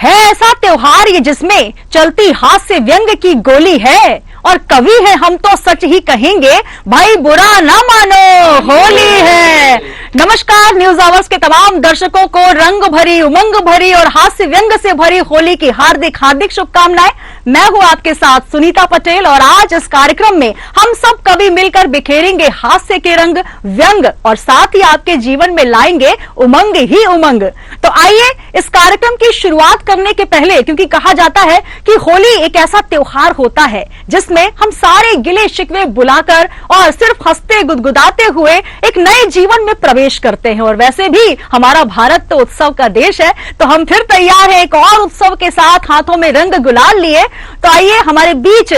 है ऐसा त्योहार ये जिसमें चलती हास्य व्यंग की गोली है, और कवि है हम तो सच ही कहेंगे, भाई बुरा ना मानो होली है। नमस्कार, न्यूज आवर्स के तमाम दर्शकों को रंग भरी, उमंग भरी और हास्य व्यंग से भरी होली की हार्दिक हार्दिक शुभकामनाएं। मैं हूं आपके साथ सुनीता पटेल, और आज इस कार्यक्रम में हम सब कवि मिलकर बिखेरेंगे हास्य के रंग, व्यंग, और साथ ही आपके जीवन में लाएंगे उमंग ही उमंग। तो आइए इस कार्यक्रम की शुरुआत करने के पहले, क्योंकि कहा जाता है कि होली एक ऐसा त्योहार होता है जिसमें हम सारे गिले शिकवे बुलाकर और सिर्फ हंसते गुदगुदाते हुए एक नए जीवन में प्रवेश करते हैं। और वैसे भी हमारा भारत तो उत्सव का देश है, तो हम फिर तैयार हैं एक और उत्सव के साथ, हाथों में रंग गुलाल लिए। तो आइए हमारे बीच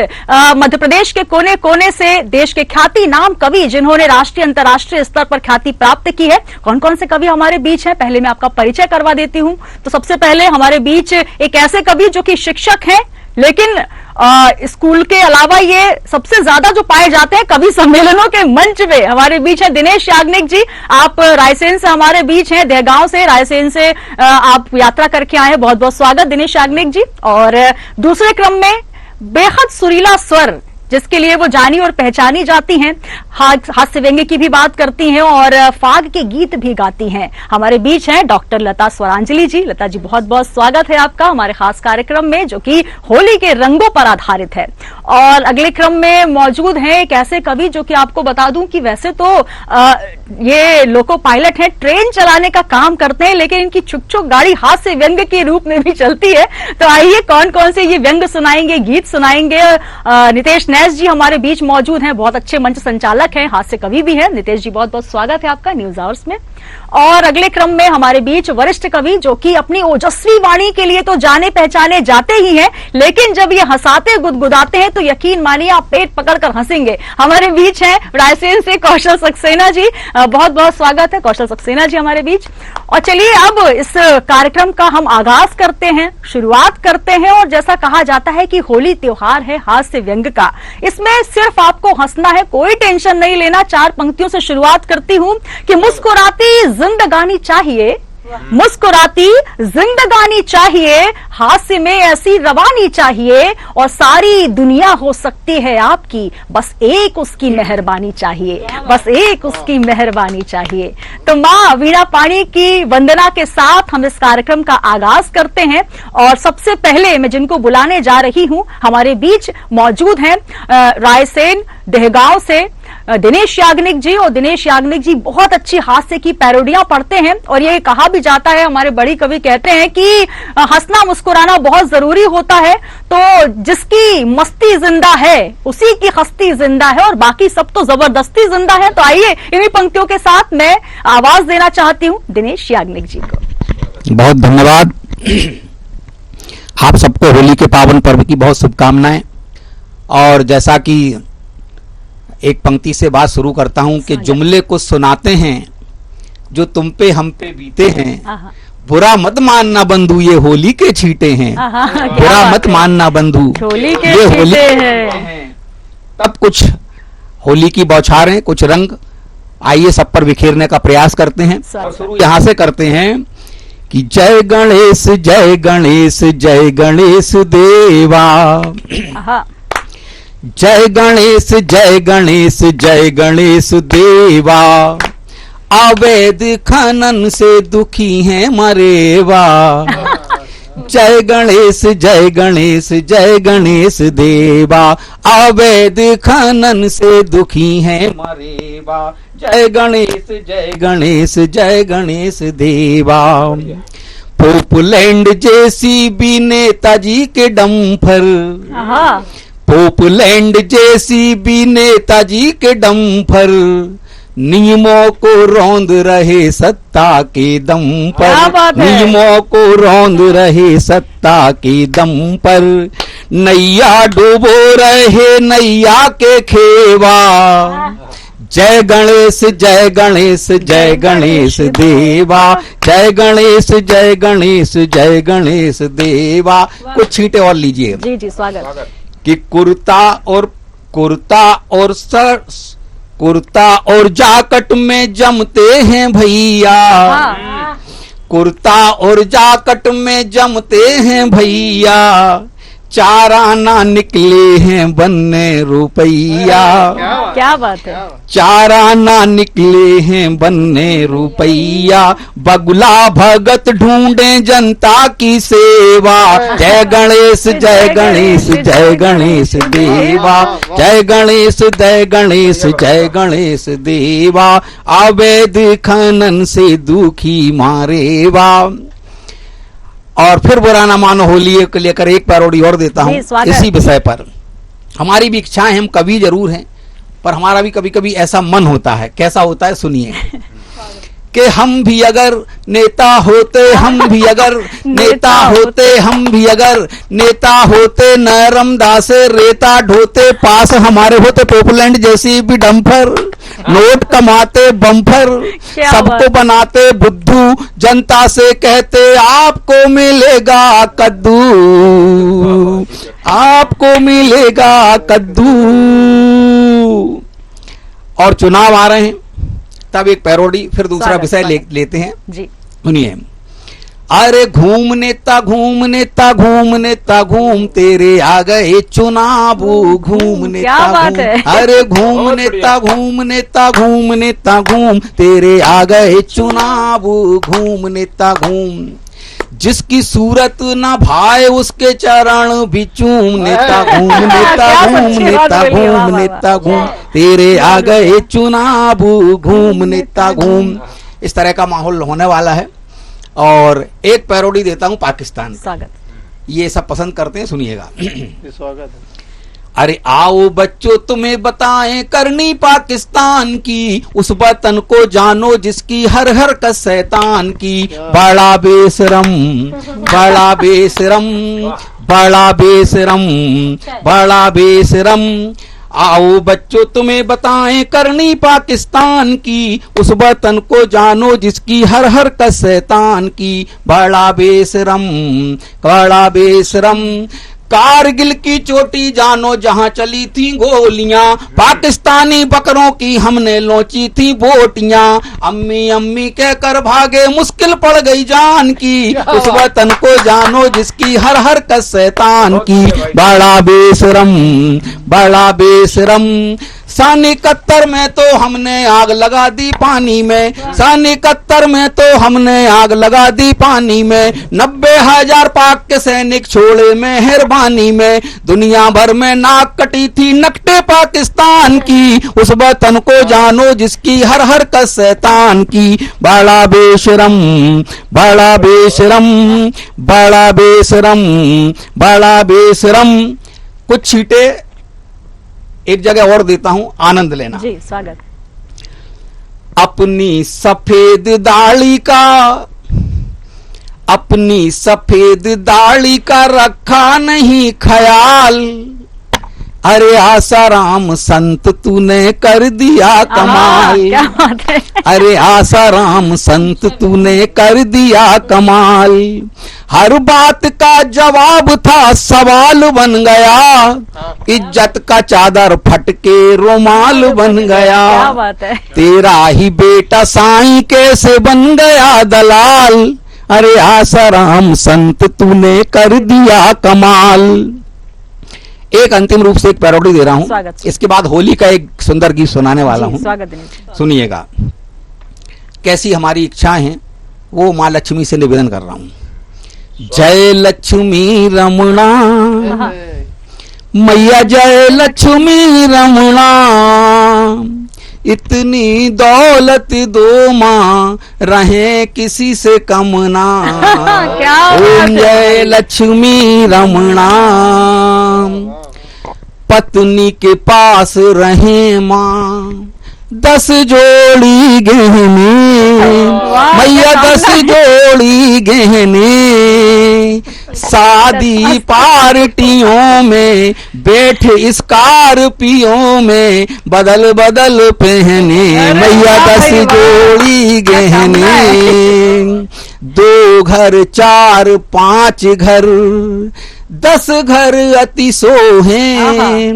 मध्य प्रदेश के कोने कोने से देश के ख्याति नाम कवि, जिन्होंने राष्ट्रीय अंतर्राष्ट्रीय स्तर पर ख्याति प्राप्त की है, कौन कौन से कवि हमारे बीच हैं, पहले मैं आपका परिचय करवा देती हूं। तो सबसे पहले हमारे बीच एक ऐसे कवि जो कि शिक्षक हैं, लेकिन स्कूल के अलावा ये सबसे ज्यादा जो पाए जाते हैं कवि सम्मेलनों के मंच पे, हमारे बीच है दिनेश याग्निक जी। आप रायसेन से हमारे बीच हैं, दहगांव से, रायसेन से आप यात्रा करके आए हैं, बहुत बहुत स्वागत दिनेश याग्निक जी। और दूसरे क्रम में बेहद सुरीला स्वर जिसके लिए वो जानी और पहचानी जाती हैं, हास्य व्यंग्य की भी बात करती हैं और फाग के गीत भी गाती हैं, हमारे बीच हैं डॉक्टर लता स्वरांजलि जी। लता जी, बहुत बहुत स्वागत है आपका हमारे खास कार्यक्रम में जो कि होली के रंगों पर आधारित है। और अगले क्रम में मौजूद हैं एक ऐसे कवि जो कि आपको बता दूं कि वैसे तो ये लोको पायलट हैं, ट्रेन चलाने का काम करते हैं, लेकिन इनकी छुक छुक गाड़ी हास्य व्यंग्य के रूप में भी चलती है। तो आइए कौन कौन से ये व्यंग्य सुनाएंगे, गीत सुनाएंगे। नितेश नैस जी हमारे बीच मौजूद हैं, बहुत अच्छे मंच संचालक हैं, हास्य कवि भी हैं। नितेश जी, बहुत बहुत स्वागत है आपका न्यूज आवर्स में। और अगले क्रम में हमारे बीच वरिष्ठ कवि जो कि अपनी ओजस्वी वाणी के लिए तो जाने पहचाने जाते ही हैं, लेकिन जब ये हंसाते गुदगुदाते हैं तो यकीन मानिए आप पेट पकड़कर हंसेंगे। हमारे बीच हैं रायसेन से कौशल सक्सेना जी, बहुत बहुत स्वागत है कौशल सक्सेना जी हमारे बीच। और चलिए अब इस कार्यक्रम का हम आगाज करते हैं, शुरुआत करते हैं। और जैसा कहा जाता है कि होली त्योहार है हास्य व्यंग का, इसमें सिर्फ आपको हंसना है, कोई टेंशन नहीं लेना। 4 पंक्तियों से शुरुआत करती हूं कि मुस्कुराती जिंदगानी चाहिए, मुस्कुराती जिंदगानी चाहिए, हास्य में ऐसी रवानी चाहिए, और सारी दुनिया हो सकती है आपकी, बस एक उसकी मेहरबानी चाहिए, बस एक उसकी मेहरबानी चाहिए। तो माँ वीणा पाणी की वंदना के साथ हम इस कार्यक्रम का आगाज करते हैं। और सबसे पहले मैं जिनको बुलाने जा रही हूं, हमारे बीच मौजूद हैं रायसेन दहगांव से दिनेश याग्निक जी। और दिनेश याग्निक जी बहुत अच्छी हास्य की पैरोडियां पढ़ते हैं, और ये कहा भी जाता है, हमारे बड़ी कवि कहते हैं कि हंसना मुस्कुराना बहुत जरूरी होता है, तो जिसकी मस्ती जिंदा है उसी की हस्ती जिंदा है, और बाकी सब तो जबरदस्ती जिंदा है। तो आइए इन्हीं पंक्तियों के साथ मैं आवाज देना चाहती हूं दिनेश याग्निक जी को। बहुत धन्यवाद। आप सबको होली के पावन पर्व की बहुत शुभकामनाएं। और जैसा कि एक पंक्ति से बात शुरू करता हूं कि जुमले को सुनाते हैं जो तुम पे हम पे बीते हैं, बुरा मत मानना बंधु ये होली के छींटे हैं, बुरा मत मानना बंधु ये होली हैं। तब कुछ होली की बौछारें, कुछ रंग आइए सब पर बिखेरने का प्रयास करते हैं। और शुरू यहां से करते हैं कि जय गणेश जय गणेश जय गणेश देवा, जय गणेश जय गणेश जय गणेश देवा, अवैध खनन से दुखी हैं मरेवा। जय गणेश जय गणेश जय गणेश देवा, अवैध खनन से दुखी हैं मरेवा। जय गणेश जय गणेश जय गणेश देवा। पोपलैंड जेसीबी नेताजी के डंपर, पोपलैंड जेसीबी नेताजी के डंपर, नियमों को रौंद रहे सत्ता के दम पर, नियमों को रौंद रहे सत्ता के दम पर, नैया डूबो रहे नैया के खेवा। जय गणेश जय गणेश जय गणेश देवा, जय गणेश जय गणेश जय गणेश देवा। कुछ छींटे और लीजिए। जी जी स्वागत। कि कुर्ता और जाकट में जमते हैं भैया, कुर्ता और जाकट में जमते हैं भैया, 4 आना निकले हैं बनने रुपैया। क्या बात है। 4 आना निकले हैं बनने रुपैया, बगुला भगत ढूंढे जनता की सेवा। जय गणेश जय गणेश जय गणेश देवा, जय गणेश जय गणेश जय गणेश देवा, अवैध खनन से दुखी मारेवा। और फिर बुरा ना मानो होली को लेकर एक पैरोडी और देता हूं इसी विषय पर। हमारी भी इच्छाएं, हम कवि जरूर हैं, पर हमारा भी कभी कभी ऐसा मन होता है। कैसा होता है सुनिए कि हम भी अगर नेता होते, हम भी अगर नेता होते, हम भी अगर नेता होते, नरमदास रेता ढोते, पास हमारे होते पोपलैंड जैसी भी डंपर, नोट कमाते बम्फर, सबको बनाते बुद्धू, जनता से कहते आपको मिलेगा कद्दू, आपको मिलेगा कद्दू। और चुनाव आ रहे हैं, तब एक पैरोडी फिर दूसरा विषय लेते हैं जी। सुनिए, अरे घूम नेता घूम नेता घूम नेता घूम, तेरे आ गए चुनाव घूम नेता घूम। अरे घूम नेता घूम नेता घूम नेता घूम, तेरे आ गए चुनाव घूम नेता घूम। जिसकी सूरत ना भाए उसके चरण भी चूम, नेता घूम नेता घूम नेता घूम नेता घूम, तेरे आ गए चुनाव घूम नेता घूम। इस तरह का माहौल होने वाला है। और एक पैरोडी देता हूं पाकिस्तान। स्वागत। ये सब पसंद करते हैं, सुनिएगा। स्वागत है। अरे आओ बच्चों तुम्हें बताएं करनी पाकिस्तान की, उस वतन को जानो जिसकी हर हर कस शैतान की। बड़ा बेशरम बड़ा बेशरम बड़ा बेशरम बड़ा बेशरम, आओ बच्चों तुम्हें बताएं करनी पाकिस्तान की, उस वतन को जानो जिसकी हर हर कस शैतान की। बड़ा बेशरम बड़ा बेशरम, कारगिल की चोटी जानो जहां चली थी गोलियां, पाकिस्तानी बकरों की हमने लोची थी बोटियां। अम्मी अम्मी कहकर भागे मुश्किल पड़ गई जान की, उस वतन को जानो जिसकी हर हर कस शैतान की। बड़ा बेशरम बड़ा बेशरम, सन 71 में तो हमने आग लगा दी पानी में, सन 71 में तो हमने आग लगा दी पानी में। 90,000 पाक के सैनिक छोड़े मेहरबानी में, दुनिया भर में नाक कटी थी नकटे पाकिस्तान की, उस वतन को जानो जिसकी हर हर कस शैतान की। बड़ा बेशरम बड़ा बेशरम बड़ा बेशरम बड़ा बेशरम। कुछ छीटे एक जगह और देता हूं, आनंद लेना जी। स्वागत। अपनी सफेद दाढ़ी का, अपनी सफेद दाढ़ी का रखा नहीं ख्याल, अरे आसाराम संत तूने कर दिया कमाल। क्या बात है। अरे आसाराम संत तूने कर दिया कमाल, हर बात का जवाब था सवाल बन गया, इज्जत का चादर फटके रुमाल बन गया। क्या बात है। तेरा ही बेटा साईं कैसे बन गया दलाल, अरे आसाराम संत तूने कर दिया कमाल। एक अंतिम रूप से एक पैरोडी दे रहा हूं, इसके बाद होली का एक सुंदर गीत सुनाने वाला हूं। सुनिएगा। कैसी हमारी इच्छाएं हैं वो माँ लक्ष्मी से निवेदन कर रहा हूं। जय लक्ष्मी रमणा मैया, जय लक्ष्मी रमणा, इतनी दौलत दो माँ रहे किसी से कम ना। ओम जय लक्ष्मी रमणा, पत्नी के पास रहे माँ 10 जोड़ी गहने, मैया 10 जोड़ी गहने, शादी पार्टियों में बैठे स्कॉर्पियो में बदल बदल पहने, मैया 10 जोड़ी गहने। 2 घर 4 5 घर 10 घर अति सोहें,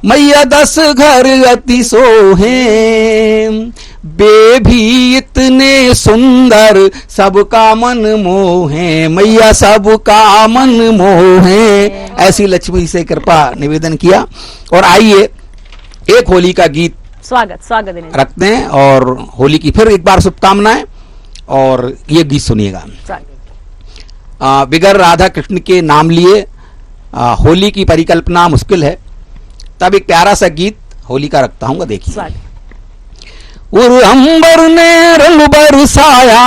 मैया 10 घर अति सोहें, बे भी इतने सुंदर सबका मन मोहे, मैया सबका मन मोहे, ऐसी लक्ष्मी से कृपा निवेदन किया। और आइए एक होली का गीत स्वागत दिनेश रखते हैं और होली की फिर एक बार शुभकामनाएं, और ये गीत सुनिएगा। बिगर राधा कृष्ण के नाम लिए होली की परिकल्पना मुश्किल है, तब एक प्यारा सा गीत होली का रखता हूँ, देखिए। अंबर ने रंग बरसाया,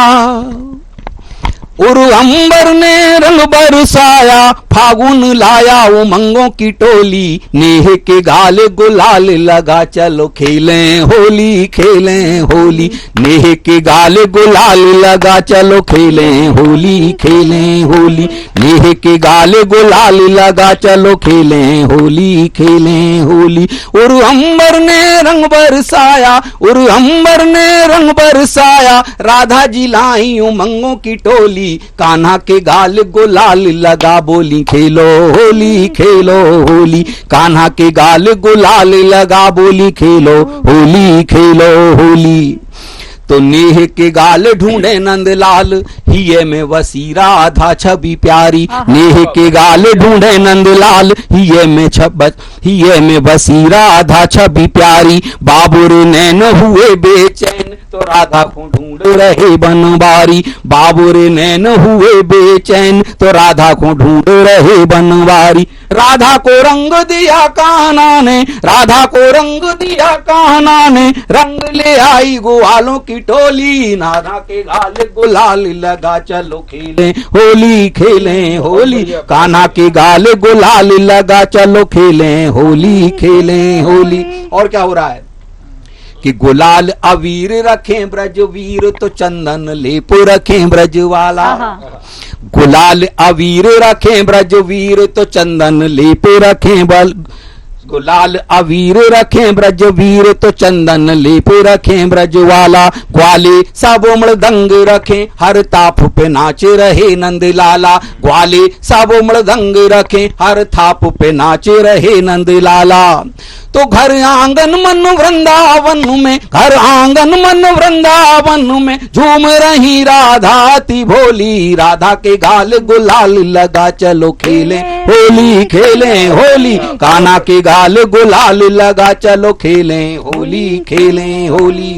अंबर ने रंग बरसाया, फागुन लाया उमंगों की टोली, नेह के गाल गुलाल लगा चलो खेलें होली, खेलें होली, नेह के गाल गुलाल लगा चलो खेलें होली, खेलें होली, नेह के गाल गुलाल लगा चलो खेलें होली, खेलें होली। अंबर ने रंग बरसाया, अंबर ने रंग बरसाया, राधा जी लाई उमंगों की टोली, कान्हा के गाल गुलाल लगा बोली खेलो होली, खेलो होली, कान्हा के गाल गुलाल लगा बोली खेलो होली, खेलो होली। तो नेह के गाल ढूंढे नंदलाल, हिये में वसी राधा छवि प्यारी, नेह के गाल ढूंढे नंदलाल, हिये में वसी राधा छवि प्यारी, बाबुर नैन हुए बेचैन, तो राधा को ढूंढ रहे बनवारी, बाबुर नैन हुए बेचैन, तो राधा को ढूंढ रहे बनवारी। राधा को रंग दिया कान्हा ने, राधा को रंग दिया कान्हा ने, रंग ले आई ग्वालों की टोली, राधा के गाल गुलाल लगा चलो खेलें होली, खेलें होली, कान्हा के गाल गुलाल लगा चलो खेलें होली, खेलें होली। और क्या हो रहा है कि गुलाल अवीर रखें ब्रज वीर, तो चंदन लेप रखें ब्रज वाला, गुलाल अवीर रखें ब्रज वीर, तो चंदन लेप रखें बल, गुलाल अवीर रखें ब्रज वीर, तो चंदन लेप रखें ब्रज वाला, ग्वाले सब मृदंग रखें, हर थाप पे नाच रहे नंद लाला, ग्वाले सब मृदंग रखें, हर थाप पे नाच रहे नंद लाला। तो घर आंगन मन वृंदावन में, घर आंगन मन वृंदावन में, झूम रही राधा ती भोली, राधा के गाल गुलाल लगा चलो खेलें होली, खेलें होली, कान्हा के गाल गुलाल लगा चलो खेलें होली, खेलें होली।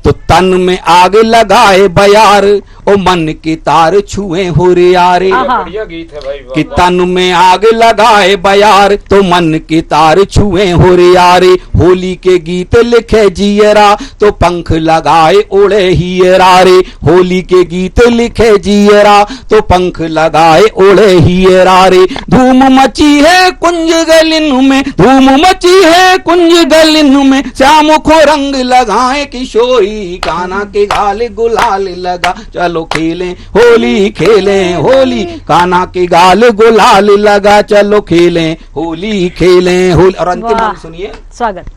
तो तन में आग लगाए बयार, ओ मन के तार छुए हुरियारे, बढ़िया गीत है भाई, कि तन में आग लगाए बयार, तो मन के तार छुए हुरियारे, होली के गीत लिखे जियरा, तो पंख लगाए उड़े हियरारे, होली के गीत लिखे जियरा, तो पंख लगाए उड़े हियरारे। धूम मची है कुंज गलिन में, धूम मची है कुंज गलिन में, श्याम को रंग लगाए किशोरी, कान्हा के गाल गुलाल लगा चलो खेलें होली, खेलें होली, कान्हा के गाल गुलाल लगा चलो खेलें होली, खेलें होली। और अंतिम में सुनिए स्वागत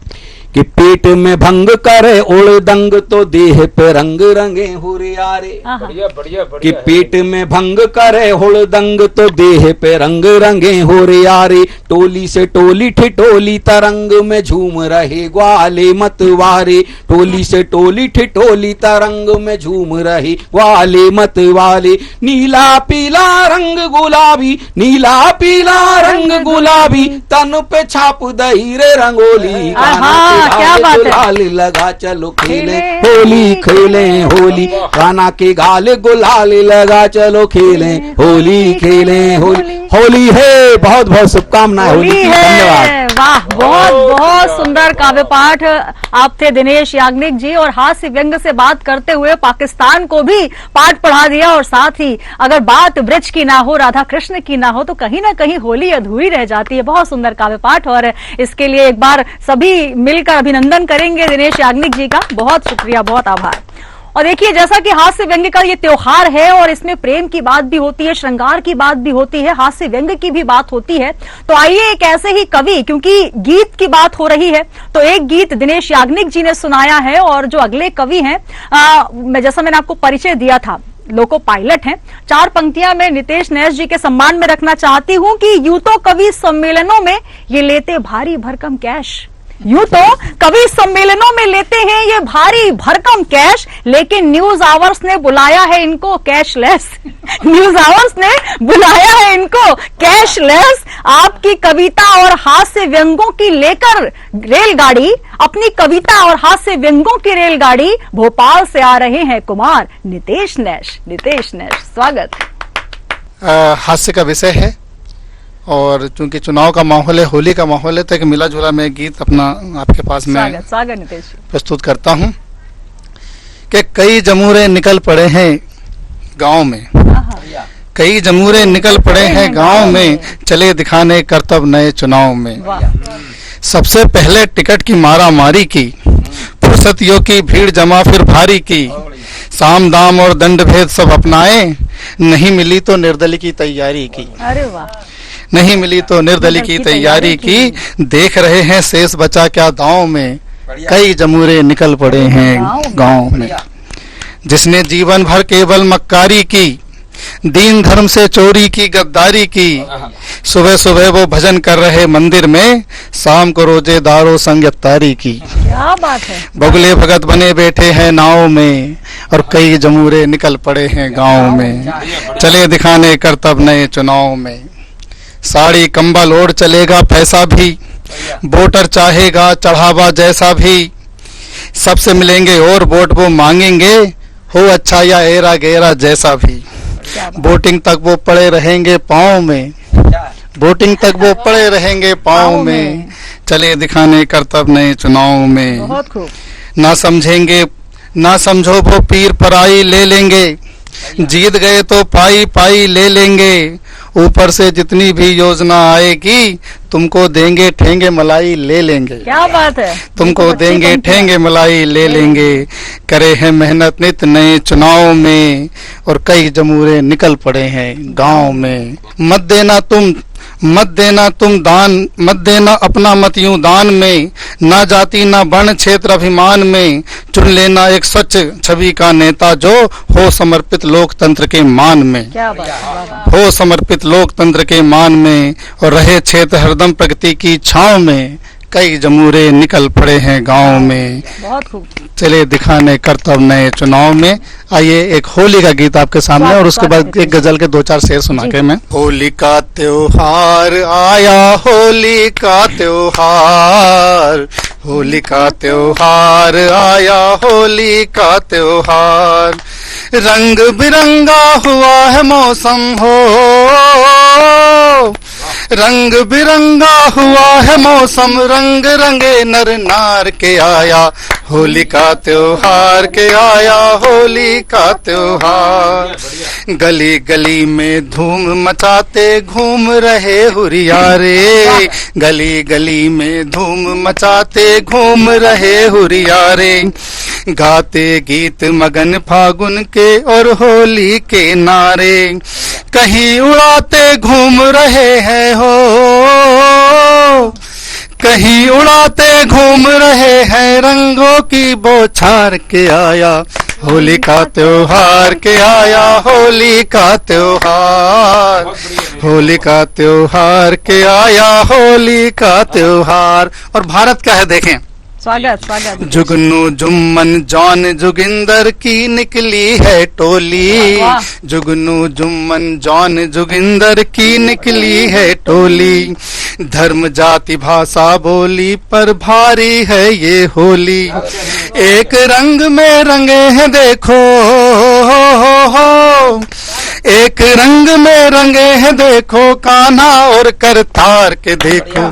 कि पेट में भंग करे उड़दंग, तो देह पे रंग रंगे हुरियारे, बढ़िया बढ़िया कि पेट में भंग करे हुड़दंग, तो देह पे रंग रंगे हुरियारे, टोली से टोली ठिठोली तरंग में झूम रहे ग्वाले मतवारे, टोली से टोली ठिठोली तरंग में झूम रहे ग्वाले मतवाले। नीला पीला रंग गुलाबी, नीला पीला रंग गुलाबी, तन पे छाप दही रे रंगोली, क्या बात है, गुलाल लगा चलो खेलें होली, खेलें होली, कान्हा के गाल गुलाल लगा चलो खेलें होली, खेलें होली। होली है, बहुत बहुत शुभकामनाएं होली की, धन्यवाद। वाह, बहुत बहुत सुंदर काव्य पाठ आप थे दिनेश याग्निक जी, और हास्य व्यंग से बात करते हुए पाकिस्तान को भी पाठ पढ़ा दिया, और साथ ही अगर बात ब्रज की ना हो, राधा कृष्ण की ना हो, तो कहीं ना कहीं होली अधूरी रह जाती है। बहुत सुंदर काव्य पाठ, और इसके लिए एक बार सभी मिलकर अभिनंदन करेंगे दिनेश याग्निक जी का। बहुत शुक्रिया, बहुत आभार। और देखिए, जैसा कि हास्य व्यंग्य का ये त्योहार है और इसमें प्रेम की बात भी होती है, श्रृंगार की बात भी होती है, हास्य व्यंग्य की भी बात होती है, तो आइए एक ऐसे ही कवि, क्योंकि गीत की बात हो रही है, तो एक गीत दिनेश याग्निक जी ने सुनाया है, और जो अगले कवि हैं, जैसा मैंने आपको परिचय दिया था, लोको पायलट हैं। 4 पंक्तियां मैं नितेश नैश जी के सम्मान में रखना चाहती हूं कि यूं तो कवि सम्मेलनों में ये लेते भारी भरकम कैश, यूं तो कवि सम्मेलनों में लेते हैं ये भारी भरकम कैश, लेकिन न्यूज आवर्स ने बुलाया है इनको कैशलेस। न्यूज आवर्स ने बुलाया है इनको कैशलेस। आपकी कविता और हास्य व्यंगों की लेकर रेलगाड़ी, अपनी कविता और हास्य व्यंगों की रेलगाड़ी भोपाल से आ रहे हैं कुमार नितेश नैश। नितेश नैश, स्वागत। हास्य का विषय है और चूंकि चुनाव का माहौल है, होली का माहौल है, तो एक मिला जुला मैं गीत अपना आपके पास में स्वागत नितेश प्रस्तुत करता हूं कि कई जमूरे निकल पड़े हैं गांव में, कई जमूरे निकल पड़े हैं गांव में, चले दिखाने करतब नए चुनाव में। सबसे पहले टिकट की मारा मारी की, फुर्सतियों की भीड़ जमा फिर भारी की, साम दाम और दंड भेद सब अपनाए, नहीं मिली तो निर्दली की तैयारी की। अरे वाह। नहीं मिली तो निर्दली की तैयारी की, देख रहे हैं शेष बचा क्या दांव में, कई जमूरे निकल पड़े हैं गांव में। जिसने जीवन भर केवल मक्कारी की, दीन धर्म से चोरी की गद्दारी की, सुबह सुबह वो भजन कर रहे मंदिर में, शाम को रोजेदारों संग इफ्तारी की। क्या बात है। बगुले भगत बने बैठे हैं नाव में, और कई जमूरे निकल पड़े हैं गांव में, चले दिखाने करतब नए चुनाव में। साड़ी कंबल ओढ़ चलेगा पैसा भी, वोटर चाहेगा चढ़ावा जैसा भी, सबसे मिलेंगे और वोट वो मांगेंगे, हो अच्छा या एरा गेरा जैसा भी। वोटिंग तक वो पड़े रहेंगे पाँव में, वोटिंग तक वो पड़े रहेंगे पाँव में, चले दिखाने करतब नए चुनाव में। बहुत खूब। ना समझेंगे ना समझो वो पीर पराई ले लेंगे, जीत गए तो पाई पाई ले लेंगे, ऊपर से जितनी भी योजना आएगी, तुमको देंगे ठेंगे मलाई ले लेंगे। क्या बात है। तुमको देंगे ठेंगे मलाई ले लेंगे, करे हैं मेहनत नित नए चुनाव में, और कई जमूरे निकल पड़े हैं गांव में। मत देना तुम दान, मत देना अपना मत यूं दान में, ना जाति ना वर्ण क्षेत्र अभिमान में, चुन लेना एक स्वच्छ छवि का नेता जो हो समर्पित लोकतंत्र के मान में। क्या बात है। हो समर्पित लोकतंत्र के मान में, और रहे क्षेत्र हरदम प्रगति की छांव में, कई जमूरे निकल पड़े हैं गांव में, बहुत खूब। चले दिखाने करतब नए चुनाव में। आइए एक होली का गीत आपके सामने, और उसके बाद एक गजल के 2-4 शेर सुना के मैं। होली का त्योहार आया, होली का त्योहार, होली का त्योहार आया, होली का त्योहार, रंग बिरंगा हुआ है मौसम हो, रंग बिरंगा हुआ है मौसम, रंग रंगे नर नार के आया, होली का त्योहार के आया, होली का त्योहार। गली गली में धूम मचाते घूम रहे हुरियारे, गली गली में धूम मचाते घूम रहे हुरियारे, गाते गीत मगन फागुन के और होली के नारे, कहीं उड़ाते घूम रहे हैं हो, कहीं उड़ाते घूम रहे हैं, रंगों की बौछार के आया, होली का त्योहार के आया, होली का त्योहार, होली का त्योहार के आया, होली का त्योहार। और भारत का है देखें। स्वागत स्वागत। जुगनू जुम्मन जॉन जोगिंदर की निकली है टोली, जुगनू जुम्मन जॉन जोगिंदर की निकली है टोली, धर्म जाति भाषा बोली पर भारी है ये होली, एक रंग में रंगे हैं देखो, एक रंग में रंगे हैं देखो, कान्हा और करतार के देखो,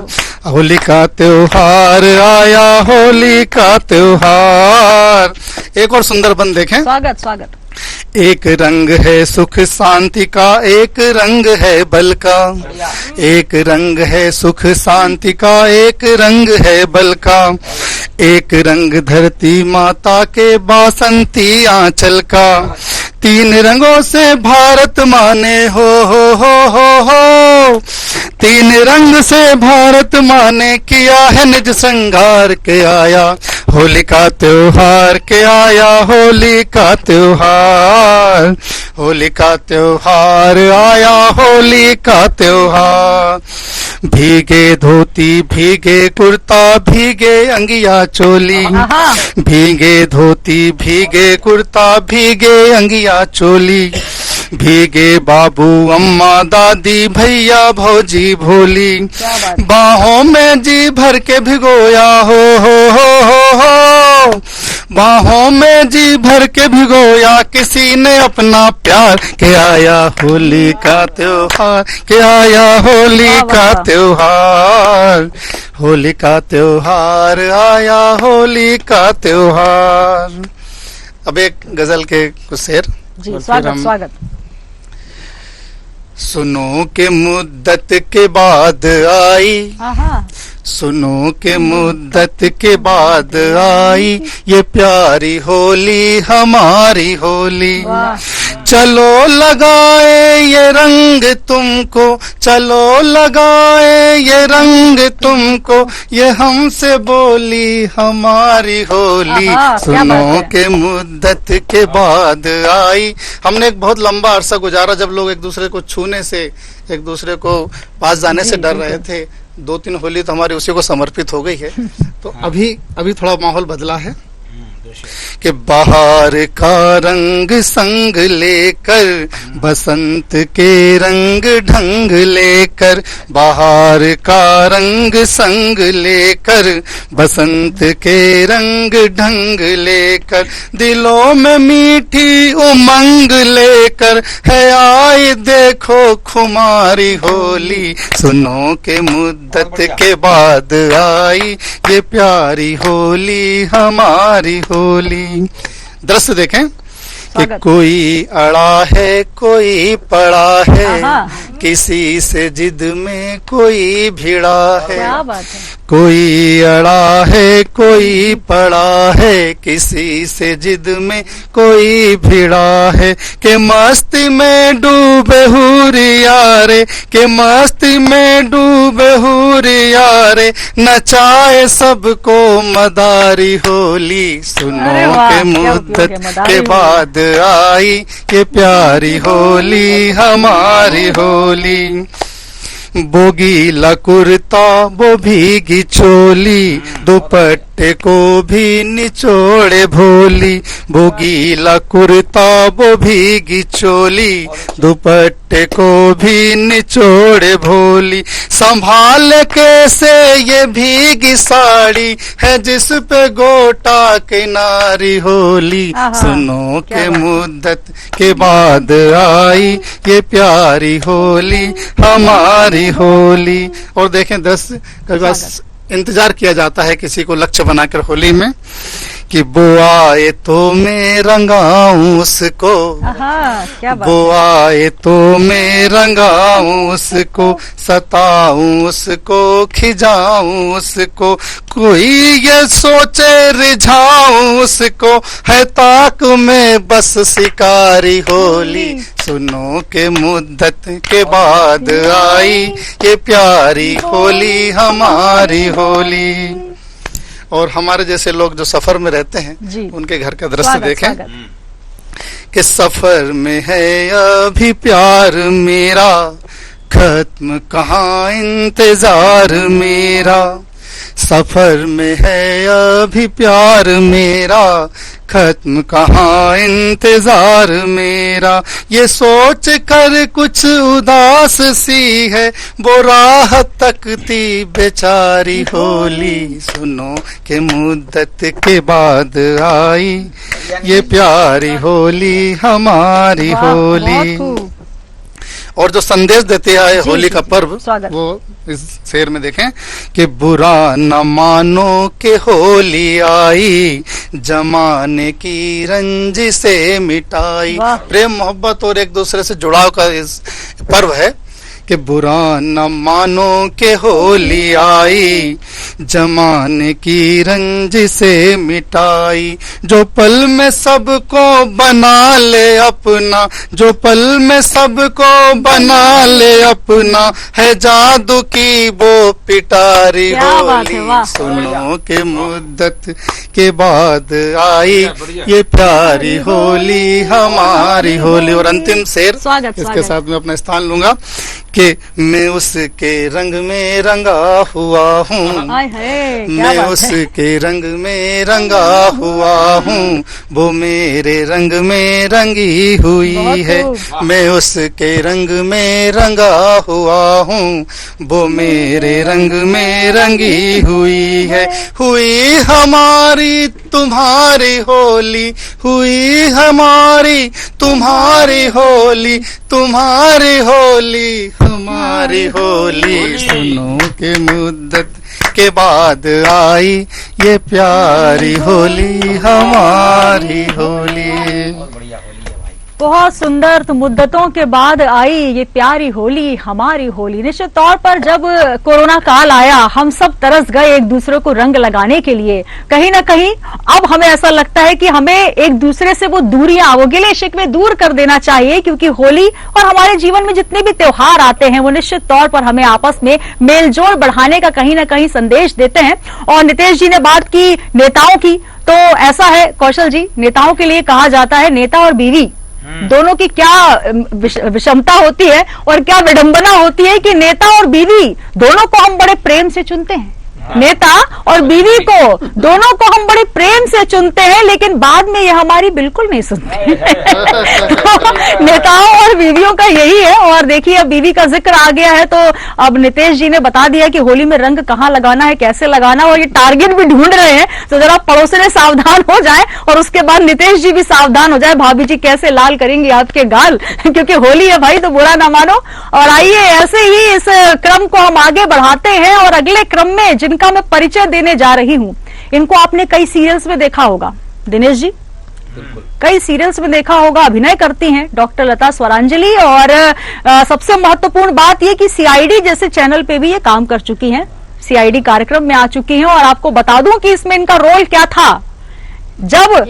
होली का त्योहार आया, होली का त्योहार। एक और सुंदर बंद देखें। स्वागत स्वागत। एक रंग है सुख शांति का, एक रंग है बल का, एक रंग है सुख शांति का, एक रंग है बल का, एक रंग धरती माता के बासंती आंचल का, तीन रंगों से भारत माने हो, तीन रंग से भारत माने, किया है निज श्रृंगार के आया, होली का त्योहार के आया, होली का त्योहार, होली का त्योहार आया, होली का त्योहार। भीगे धोती भीगे कुर्ता भीगे अंगिया चोली, आहा। भीगे धोती भीगे कुर्ता भीगे अंगिया चोली, भीगे बाबू अम्मा दादी भैया भौजी भोली, क्या बात है। बाहों में जी भर के भिगोया हो, बाहों में जी भर के भिगोया किसी ने अपना प्यार, के आया होली का त्योहार, के आया होली वाह, का वाह। त्योहार, होली का त्योहार आया, होली का त्योहार। अब एक गजल के कुछ शेर जी, और फिर स्वागत हम- स्वागत। सुनो के मुद्दत के बाद आई, आहा। सुनो के मुद्दत के बाद आई, ये प्यारी होली हमारी होली, वाह। चलो लगाए ये रंग तुमको, चलो लगाए ये रंग तुमको, ये हमसे बोली हमारी होली, आहा, क्या सुनो बात है। के मुद्दत के बाद आई। हमने एक बहुत लंबा अरसा गुजारा जब लोग एक दूसरे को छूने से, एक दूसरे को पास जाने से जी, डर बिल्कुल। रहे थे। 2-3 होली तो हमारी उसी को समर्पित हो गई है। तो अभी थोड़ा माहौल बदला है कि बाहर का रंग संग लेकर, बसंत के रंग ढंग लेकर, बाहर का रंग संग लेकर, बसंत के रंग ढंग लेकर, दिलों में मीठी उमंग लेकर, है आई देखो खुमारी होली, सुनो के मुद्दत के बाद आई, ये प्यारी होली हमारी होली। दृश्य देखें कि स्वागत। कोई अड़ा है कोई पड़ा है, आहा। किसी से जिद में कोई भिड़ा है, क्या बात है। कोई अड़ा है कोई पड़ा है, किसी से जिद में कोई भिड़ा है, के मस्ती में डूबे हुरियारे, के मस्ती में डूबे हुरियारे, नचाए सबको मदारी होली, सुनो अरे वाह, के क्या उपयोग है, मुद्दत मदारी के होली। बाद आई, ये प्यारी होली हमारी होली। बोगीला कुर्ता वो भीगी चोली, दुपट्टे को भी निचोड़े भोली, बोगीला कुर्ता वो भीगी चोली, दुपट्टे को भी निचोड़े भोली, संभाल कैसे ये भीगी साड़ी है जिस पे गोटा किनारी होली, आहा, सुनो क्या के बात है। मुद्दत के बाद आई, ये प्यारी होली हमारी होली। और देखें दृश्य कभी बस इंतजार किया जाता है किसी को लक्ष्य बनाकर होली में कि वो आए तो मैं रंगाऊं उसको, आहा, क्या बात वो आए तो मैं रंगाऊं उसको, सताऊं उसको खिजाऊं उसको, कोई ये सोचे रिझाऊं उसको, है ताक में बस शिकारी होली, सुनो के मुद्दत के बाद आई, ये प्यारी होली हमारी होली। और हमारे जैसे लोग जो सफर में रहते हैं जी। उनके घर का दृश्य स्वागत, देखें स्वागत। कि सफर में है अभी प्यार मेरा, खत्म कहाँ इंतजार मेरा, सफर में है अभी प्यार मेरा, खत्म कहाँ इंतजार मेरा, ये सोच कर कुछ उदास सी है वो राह तकती बेचारी होली, सुनो के मुद्दत के बाद आई, ये प्यारी होली हमारी वाह, होली। बहुत खूब। और जो संदेश देते आए जी, होली का जी, पर्व, स्वागत। वो इस शेर में देखें कि बुरा न मानो के होली आई, जमाने की रंज से मिटाई। वाह। प्रेम मोहब्बत और एक दूसरे से जुड़ाव का इस पर्व है कि बुरा न मानो के होली आई, जमाने की रंज से मिटाई। जो पल में सबको बना ले अपना, जो पल में सबको बना ले अपना, है जादू की वो पिटारी क्या बात है, होली। वाह। सुनो के मुद्दत के बाद आई ये प्यारी होली हमारी होली। और अंतिम शेर स्वागत, इसके स्वागत। साथ में अपना स्थान लूंगा कि मैं उसके रंग में रंगा हुआ हूँ, हाय हाय, क्या मैं बात है। उसके रंग में रंगा हुआ हूँ, वो मेरे रंग में रंगी हुई बहुत है। खूब। मैं उसके रंग में रंगा हुआ हूँ, वो मेरे रंग में रंगी हुई है। हुई हमारी तुम्हारी होली, हुई हमारी तुम्हारी होली, तुम्हारी होली हमारी होली। सुनो के मुद्दत के बाद आई ये प्यारी होली हमारी होली। बहुत सुंदर। तो मुद्दतों के बाद आई ये प्यारी होली हमारी होली। निश्चित तौर पर जब कोरोना काल आया हम सब तरस गए एक दूसरे को रंग लगाने के लिए। कहीं ना कहीं अब हमें ऐसा लगता है कि हमें एक दूसरे से वो दूरियां, वो गिले शिकवे दूर कर देना चाहिए, क्योंकि होली और हमारे जीवन में जितने भी त्योहार आते हैं वो निश्चित तौर पर हमें आपस में मेलजोल बढ़ाने का कहीं ना कहीं संदेश देते हैं। और नितेश जी ने बात की नेताओं की, तो ऐसा है कौशल जी, नेताओं के लिए कहा जाता है नेता और बीवी दोनों की क्या विषमता होती है और क्या विडंबना होती है कि नेता और बीवी दोनों को हम बड़े प्रेम से चुनते हैं। नेता और बीवी को दोनों को हम बड़े प्रेम से चुनते हैं, लेकिन बाद में ये हमारी बिल्कुल नहीं सुनते। तो नेताओं और बीवियों का यही है। और देखिए अब बीवी का जिक्र आ गया है तो अब नितेश जी ने बता दिया कि होली में रंग कहाँ लगाना है, कैसे लगाना, और ये टारगेट भी ढूंढ रहे हैं। तो जरा पड़ोसने सावधान हो जाए और उसके बाद नितेश जी भी सावधान हो जाए, भाभी जी कैसे लाल करेंगी आपके गाल, क्योंकि होली है भाई तो बुरा ना मानो। और आइए ऐसे ही इस क्रम को हम आगे बढ़ाते हैं और अगले क्रम में जिनका मैं परिचय देने जा रही हूं, इनको आपने कई सीरियल्स में देखा होगा। दिनेश जी कई सीरियल्स में देखा होगा, अभिनय करती हैं डॉक्टर लता स्वरांजलि। और सबसे महत्वपूर्ण बात यह कि सीआईडी जैसे चैनल पे भी ये काम कर चुकी हैं, सीआईडी कार्यक्रम में आ चुकी हैं। और आपको बता दूं कि इसमें इनका रोल क्या था। जब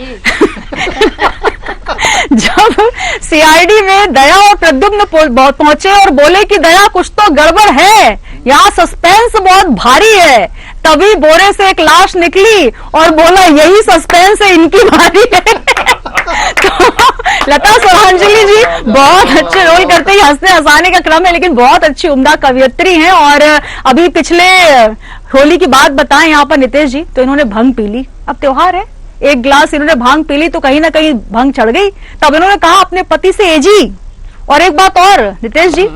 जब सीआईडी में दया और प्रद्युम्न पहुंचे और बोले कि दया कुछ तो गड़बड़ है, यहाँ सस्पेंस बहुत भारी है, तभी बोरे से एक लाश निकली और बोला यही सस्पेंस है, इनकी बारी है। तो लता स्वरांजलि जी बहुत अच्छे रोल करते हैं, हंसने हंसाने का क्रम है, लेकिन बहुत अच्छी उम्दा कवियत्री हैं। और अभी पिछले होली की बात बताएं यहाँ पर नितेश जी, तो इन्होंने भंग पी ली। अब त्योहार है, एक गिलास इन्होंने भांग पी ली तो कहीं ना कहीं भंग चढ़ गई। तब इन्होंने कहा अपने पति से एजी। और एक बात और नितेश जी,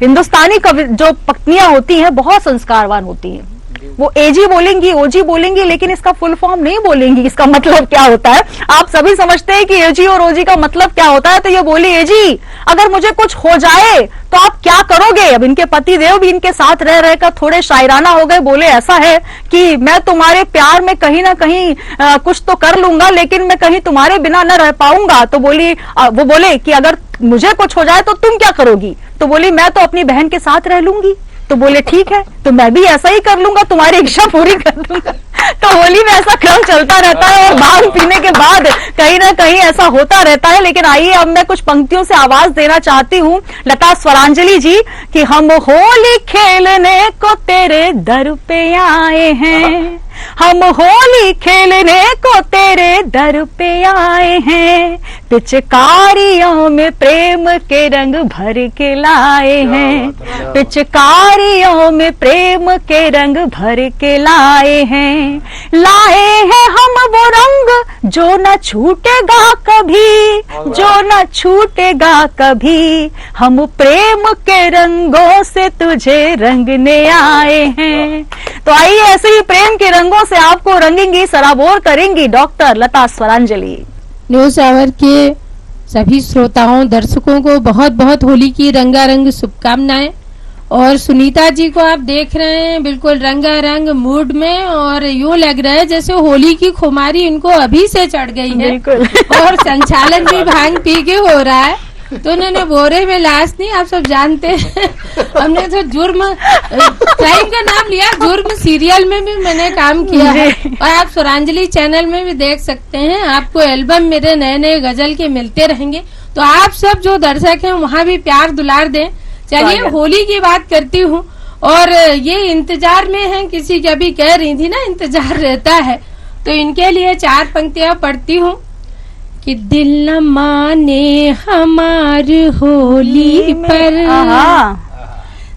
हिंदुस्तानी जो पत्नियां होती हैं बहुत संस्कारवान होती हैं, वो एजी बोलेंगी, ओजी बोलेंगी, लेकिन इसका फुल फॉर्म नहीं बोलेंगी, इसका मतलब क्या होता है। आप सभी समझते हैं कि एजी और ओजी का मतलब क्या होता है, तो ये बोली एजी अगर मुझे कुछ हो जाए तो आप क्या करोगे। अब इनके पति देव भी इनके साथ रह रहकर थोड़े शायराना हो गए, बोले ऐसा है कि मैं तुम्हारे प्यार में कहीं ना कहीं कुछ तो कर लूंगा, लेकिन मैं कहीं तुम्हारे बिना न रह पाऊंगा। तो वो बोले कि अगर मुझे कुछ हो जाए तो तुम क्या करोगी, तो बोली मैं तो अपनी बहन के साथ रह लूंगी। तो बोले ठीक है, तो मैं भी ऐसा ही कर लूंगा, तुम्हारी इच्छा पूरी कर दूंगा। तो होली में ऐसा क्रम चलता रहता है और भांग पीने के बाद कहीं ना कहीं ऐसा होता रहता है। लेकिन आइए अब मैं कुछ पंक्तियों से आवाज देना चाहती हूँ लता स्वरांजलि जी कि हम होली खेलने को तेरे दर पे आए हैं, हम होली खेलने को तेरे दर पे आए हैं, पिचकारियों में प्रेम के रंग भर के लाए हैं, पिचकारियों में प्रेम के रंग भर के लाए हैं, लाए हैं हम वो रंग जो न छूटेगा कभी, जो न छूटेगा कभी, हम प्रेम के रंगों से तुझे रंगने आए हैं। तो आइए ऐसे ही प्रेम के रंगों से आपको रंगेंगी, सराबोर करेंगी doctor Lata Swaranjali. News hour के सभी श्रोताओं दर्शकों को बहुत बहुत होली की रंगारंग शुभकामनाएं। और सुनीता जी को आप देख रहे हैं बिल्कुल रंगारंग मूड में, और यूँ लग रहा है जैसे होली की खुमारी इनको अभी से चढ़ गई है। और संचालन भी भांग पी के हो रहा है। तो उन्होंने बोरे में लाश नहीं, आप सब जानते हैं। हमने तो जुर्म क्राइम का नाम लिया, जुर्म सीरियल में भी मैंने काम किया है और आप स्वरांजलि चैनल में भी देख सकते हैं। आपको एल्बम मेरे नए नए गजल के मिलते रहेंगे, तो आप सब जो दर्शक हैं वहाँ भी प्यार दुलार दें। चलिए होली की बात करती हूँ, और ये इंतजार में है किसी की, अभी कह रही थी ना इंतजार रहता है, तो इनके लिए 4 पंक्तियां पढ़ती हूँ कि दिल न माने हमार होली पर,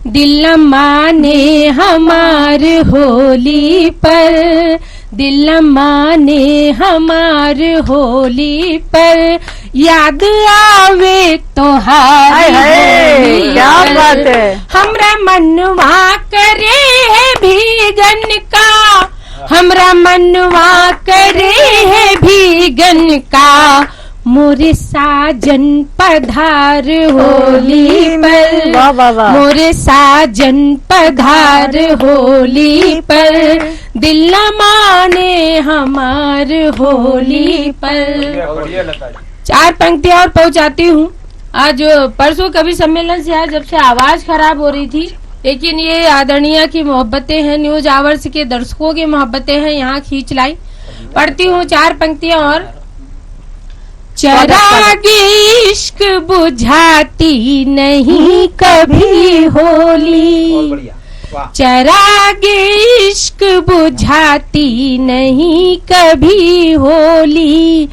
दिल न माने हमार होली पर, दिल न माने हमार होली पर, याद आवे तोहार होली क्या पर। बात है। हमरा मनवा करे है भीगन का, हमरा मनवा करे है भीगन का, मोरे साजन पधार होली पर, वाह वाह वाह। मोरे साजन पधार होली पर, दिल न माने हमार होली पर। बढ़िया लता जी। 4 पंक्तियां और पहुंचाती हूँ। आज परसों कवि सम्मेलन से आया, जब से आवाज खराब हो रही थी, लेकिन ये आदरणीय की मोहब्बतें हैं, न्यूज आवर्स के दर्शकों की मोहब्बतें हैं, यहाँ खींच लाई। पढ़ती हूँ 4 पंक्तियां और। चरागे इश्क बुझाती नहीं कभी होली, चरागे इश्क बुझाती नहीं कभी होली,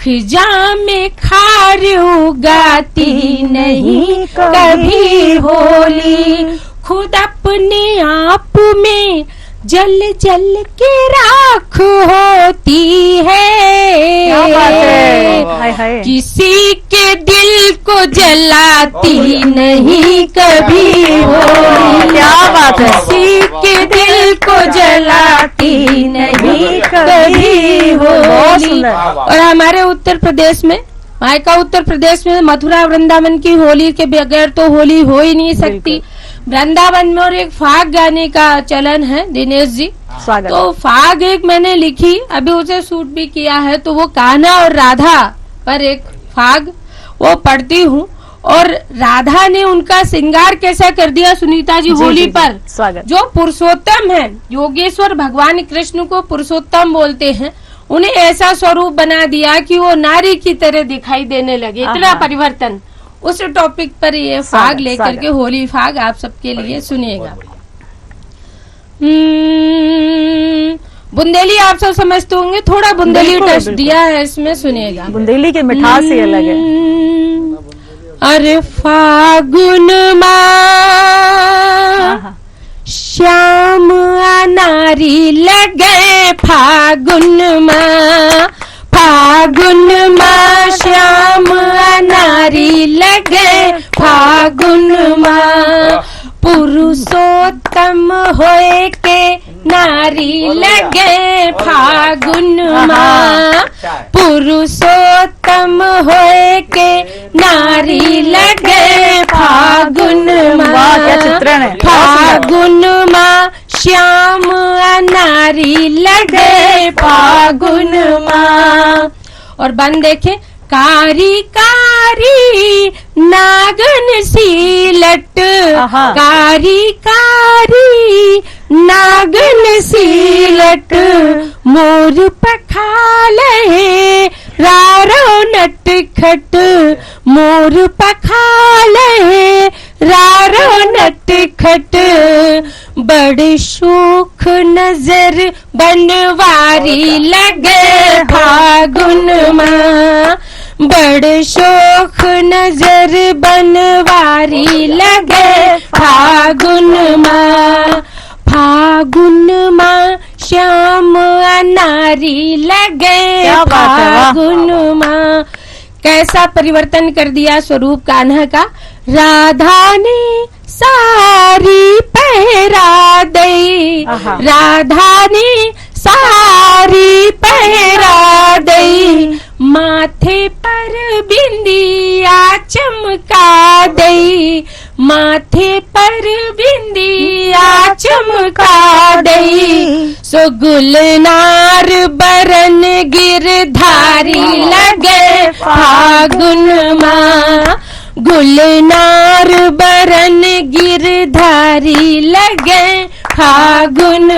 खिजा में खार उगाती नहीं कभी होली, खुद अपने आप में जल जल के राख होती है, क्या बात है। हाय हाय। किसी के दिल को जलाती नहीं कभी होली, क्या बात है। किसी के दिल को जलाती नहीं कभी बहुत होली। सुंदर। और हमारे उत्तर प्रदेश में, मायका उत्तर प्रदेश में मथुरा वृंदावन की होली के बगैर तो होली हो ही नहीं सकती। वृंदावन में और एक फाग गाने का चलन है, दिनेश जी। स्वागत। तो फाग एक मैंने लिखी, अभी उसे शूट भी किया है, तो वो कान्हा और राधा पर एक फाग वो पढ़ती हूँ। और राधा ने उनका श्रृंगार कैसा कर दिया सुनीता जी होली पर। स्वागत। जो पुरुषोत्तम है, योगेश्वर भगवान कृष्ण को पुरुषोत्तम बोलते हैं, उन्हें ऐसा स्वरूप बना दिया कि वो नारी की तरह दिखाई देने लगे, इतना परिवर्तन। उस टॉपिक पर ये फाग लेकर के होली फाग आप सबके लिए सुनिएगा। बुंदेली आप सब समझते होंगे, थोड़ा बुंदेली बिल्कुल, टच बिल्कुल। दिया है इसमें, सुनिएगा। बुंदेली की मिठास ही अलग है। अरे फागुन माँ श्याम नारी लगे, फागुन माँ, फागुन माँ श्याम नारी लगे, फागुन माँ, पुरुषोत्तम होए के नारी लगे, फागुन माँ, पुरुषोत्तम होए के नारी लगे, फागुन वाह, क्या माँ, चित्रण है। फागुन माँ श्याम नारी लगे, फागुन माँ। और बन देखे, कारी कारी नागन सी लट, आहा। कारी कारी नागन सी लट, मोर पखाले रारो नट खट, मोर पखाले रारो नट खट, बड़े शोख नजर बनवारी लगे, फागुन माँ, बड़े शोख नजर बनवारी लगे, फागुन माँ, फागुन माँ श्याम नारी लगे, क्या बात है, वाह। फागुन माँ। कैसा परिवर्तन कर दिया स्वरूप कान्हा का। राधा ने सारी पहरा दई, आहा। राधा ने सारी पहरा दई, माथे पर बिंदिया चमका दई, माथे पर बिंदिया चमका दई, सो गुलनार बरन गिरधारी लगे, फागुन माँ, गुलनार बरन गिरधारी लगे फागुन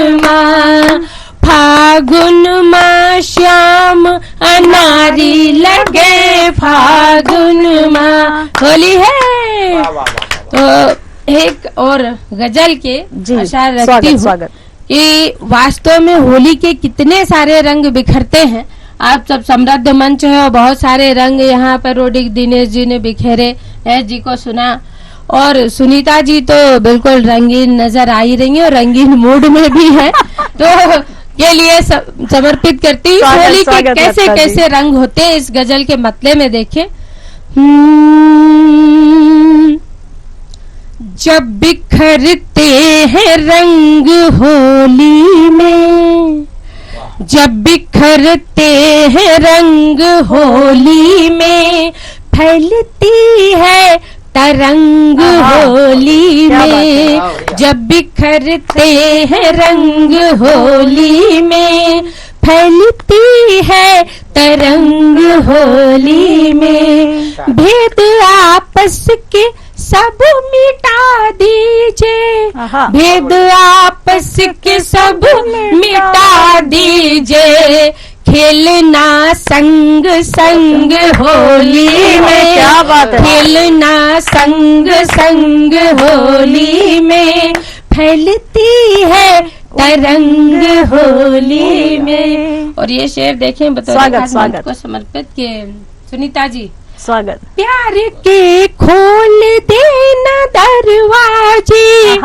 माँ श्याम अनारी लगे फागुन माँ। होली है। तो एक और गजल के अशार रखती हूँ कि वास्तव में होली के कितने सारे रंग बिखरते हैं। आप सब समृद्ध मंच है और बहुत सारे रंग यहाँ पर रोडिक दिनेश जी ने बिखेरे है जी को सुना, और सुनीता जी तो बिल्कुल रंगीन नजर आ ही रही है और रंगीन मूड में भी है। तो के लिए समर्पित करती हूँ। होली के कैसे कैसे रंग होते हैं इस गजल के मतले में देखें। जब बिखरते हैं रंग होली में, जब बिखरते हैं रंग होली में, फैलती है तरंग होली में। जब बिखरते हैं रंग होली में, फैलती है तरंग होली में। भेद आपस के सब मिटा दीजिए, भेद आपस के सब मिटा दीजिए, खेलना संग संग होली में। क्या बात है। खेलना संग संग होली में, फैलती है तरंग होली में। और ये शेर देखें बतौर स्वागत को समर्पित के सुनीता जी। स्वागत। प्यार के खोल देना दरवाजे,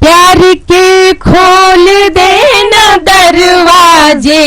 प्यार के खोल देना दरवाजे,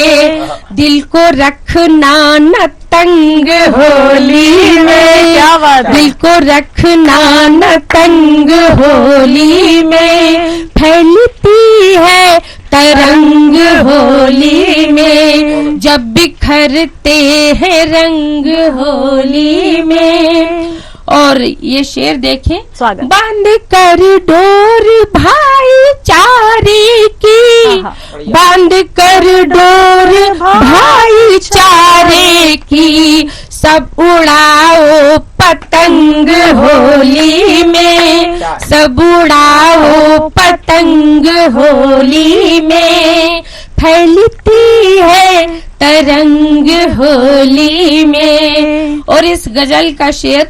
दिल को रखना न तंग होली में। क्या बात है। दिल को रखना न तंग होली में, फैलती है तरंग होली में। जब बिखरते हैं रंग होली में। और ये शेर देखें। स्वागत। बांध कर डोर भाईचारे की, बांध कर डोर भाईचारे की, सब उड़ाओ पतंग होली में, सब उड़ाओ पतंग होली में, फैलती है तरंग होली में। और इस गजल का शेर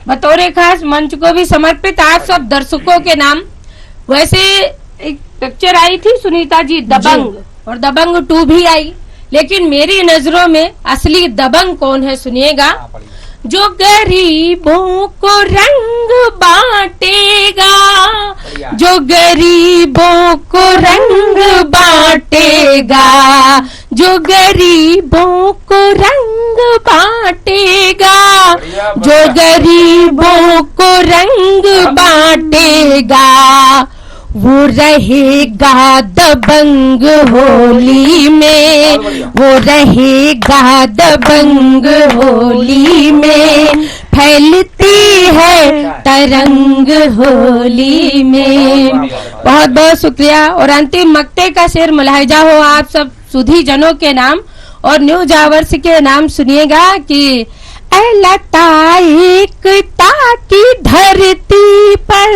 बतौर खास मंच को भी समर्पित आप सब दर्शकों के नाम। वैसे एक पिक्चर आई थी सुनीता जी दबंग, और दबंग 2 भी आई, लेकिन मेरी नजरों में असली दबंग कौन है सुनिएगा। जो गरीबों को रंग बांटेगा, जो गरीबों को रंग बांटेगा, जो गरीबों को रंग बांटेगा, जो गरीबों को रंग बांटेगा, वो रहेगा दबंग होली में, वो रहेगा दबंग होली में, फैलती है तरंग होली में। बहुत बहुत शुक्रिया। और अंतिम मक्ते का शेर मुलाहिजा हो आप सब सुधी जनों के नाम और न्यूज आवर्स के नाम सुनिएगा कि लता एकता की धरती पर,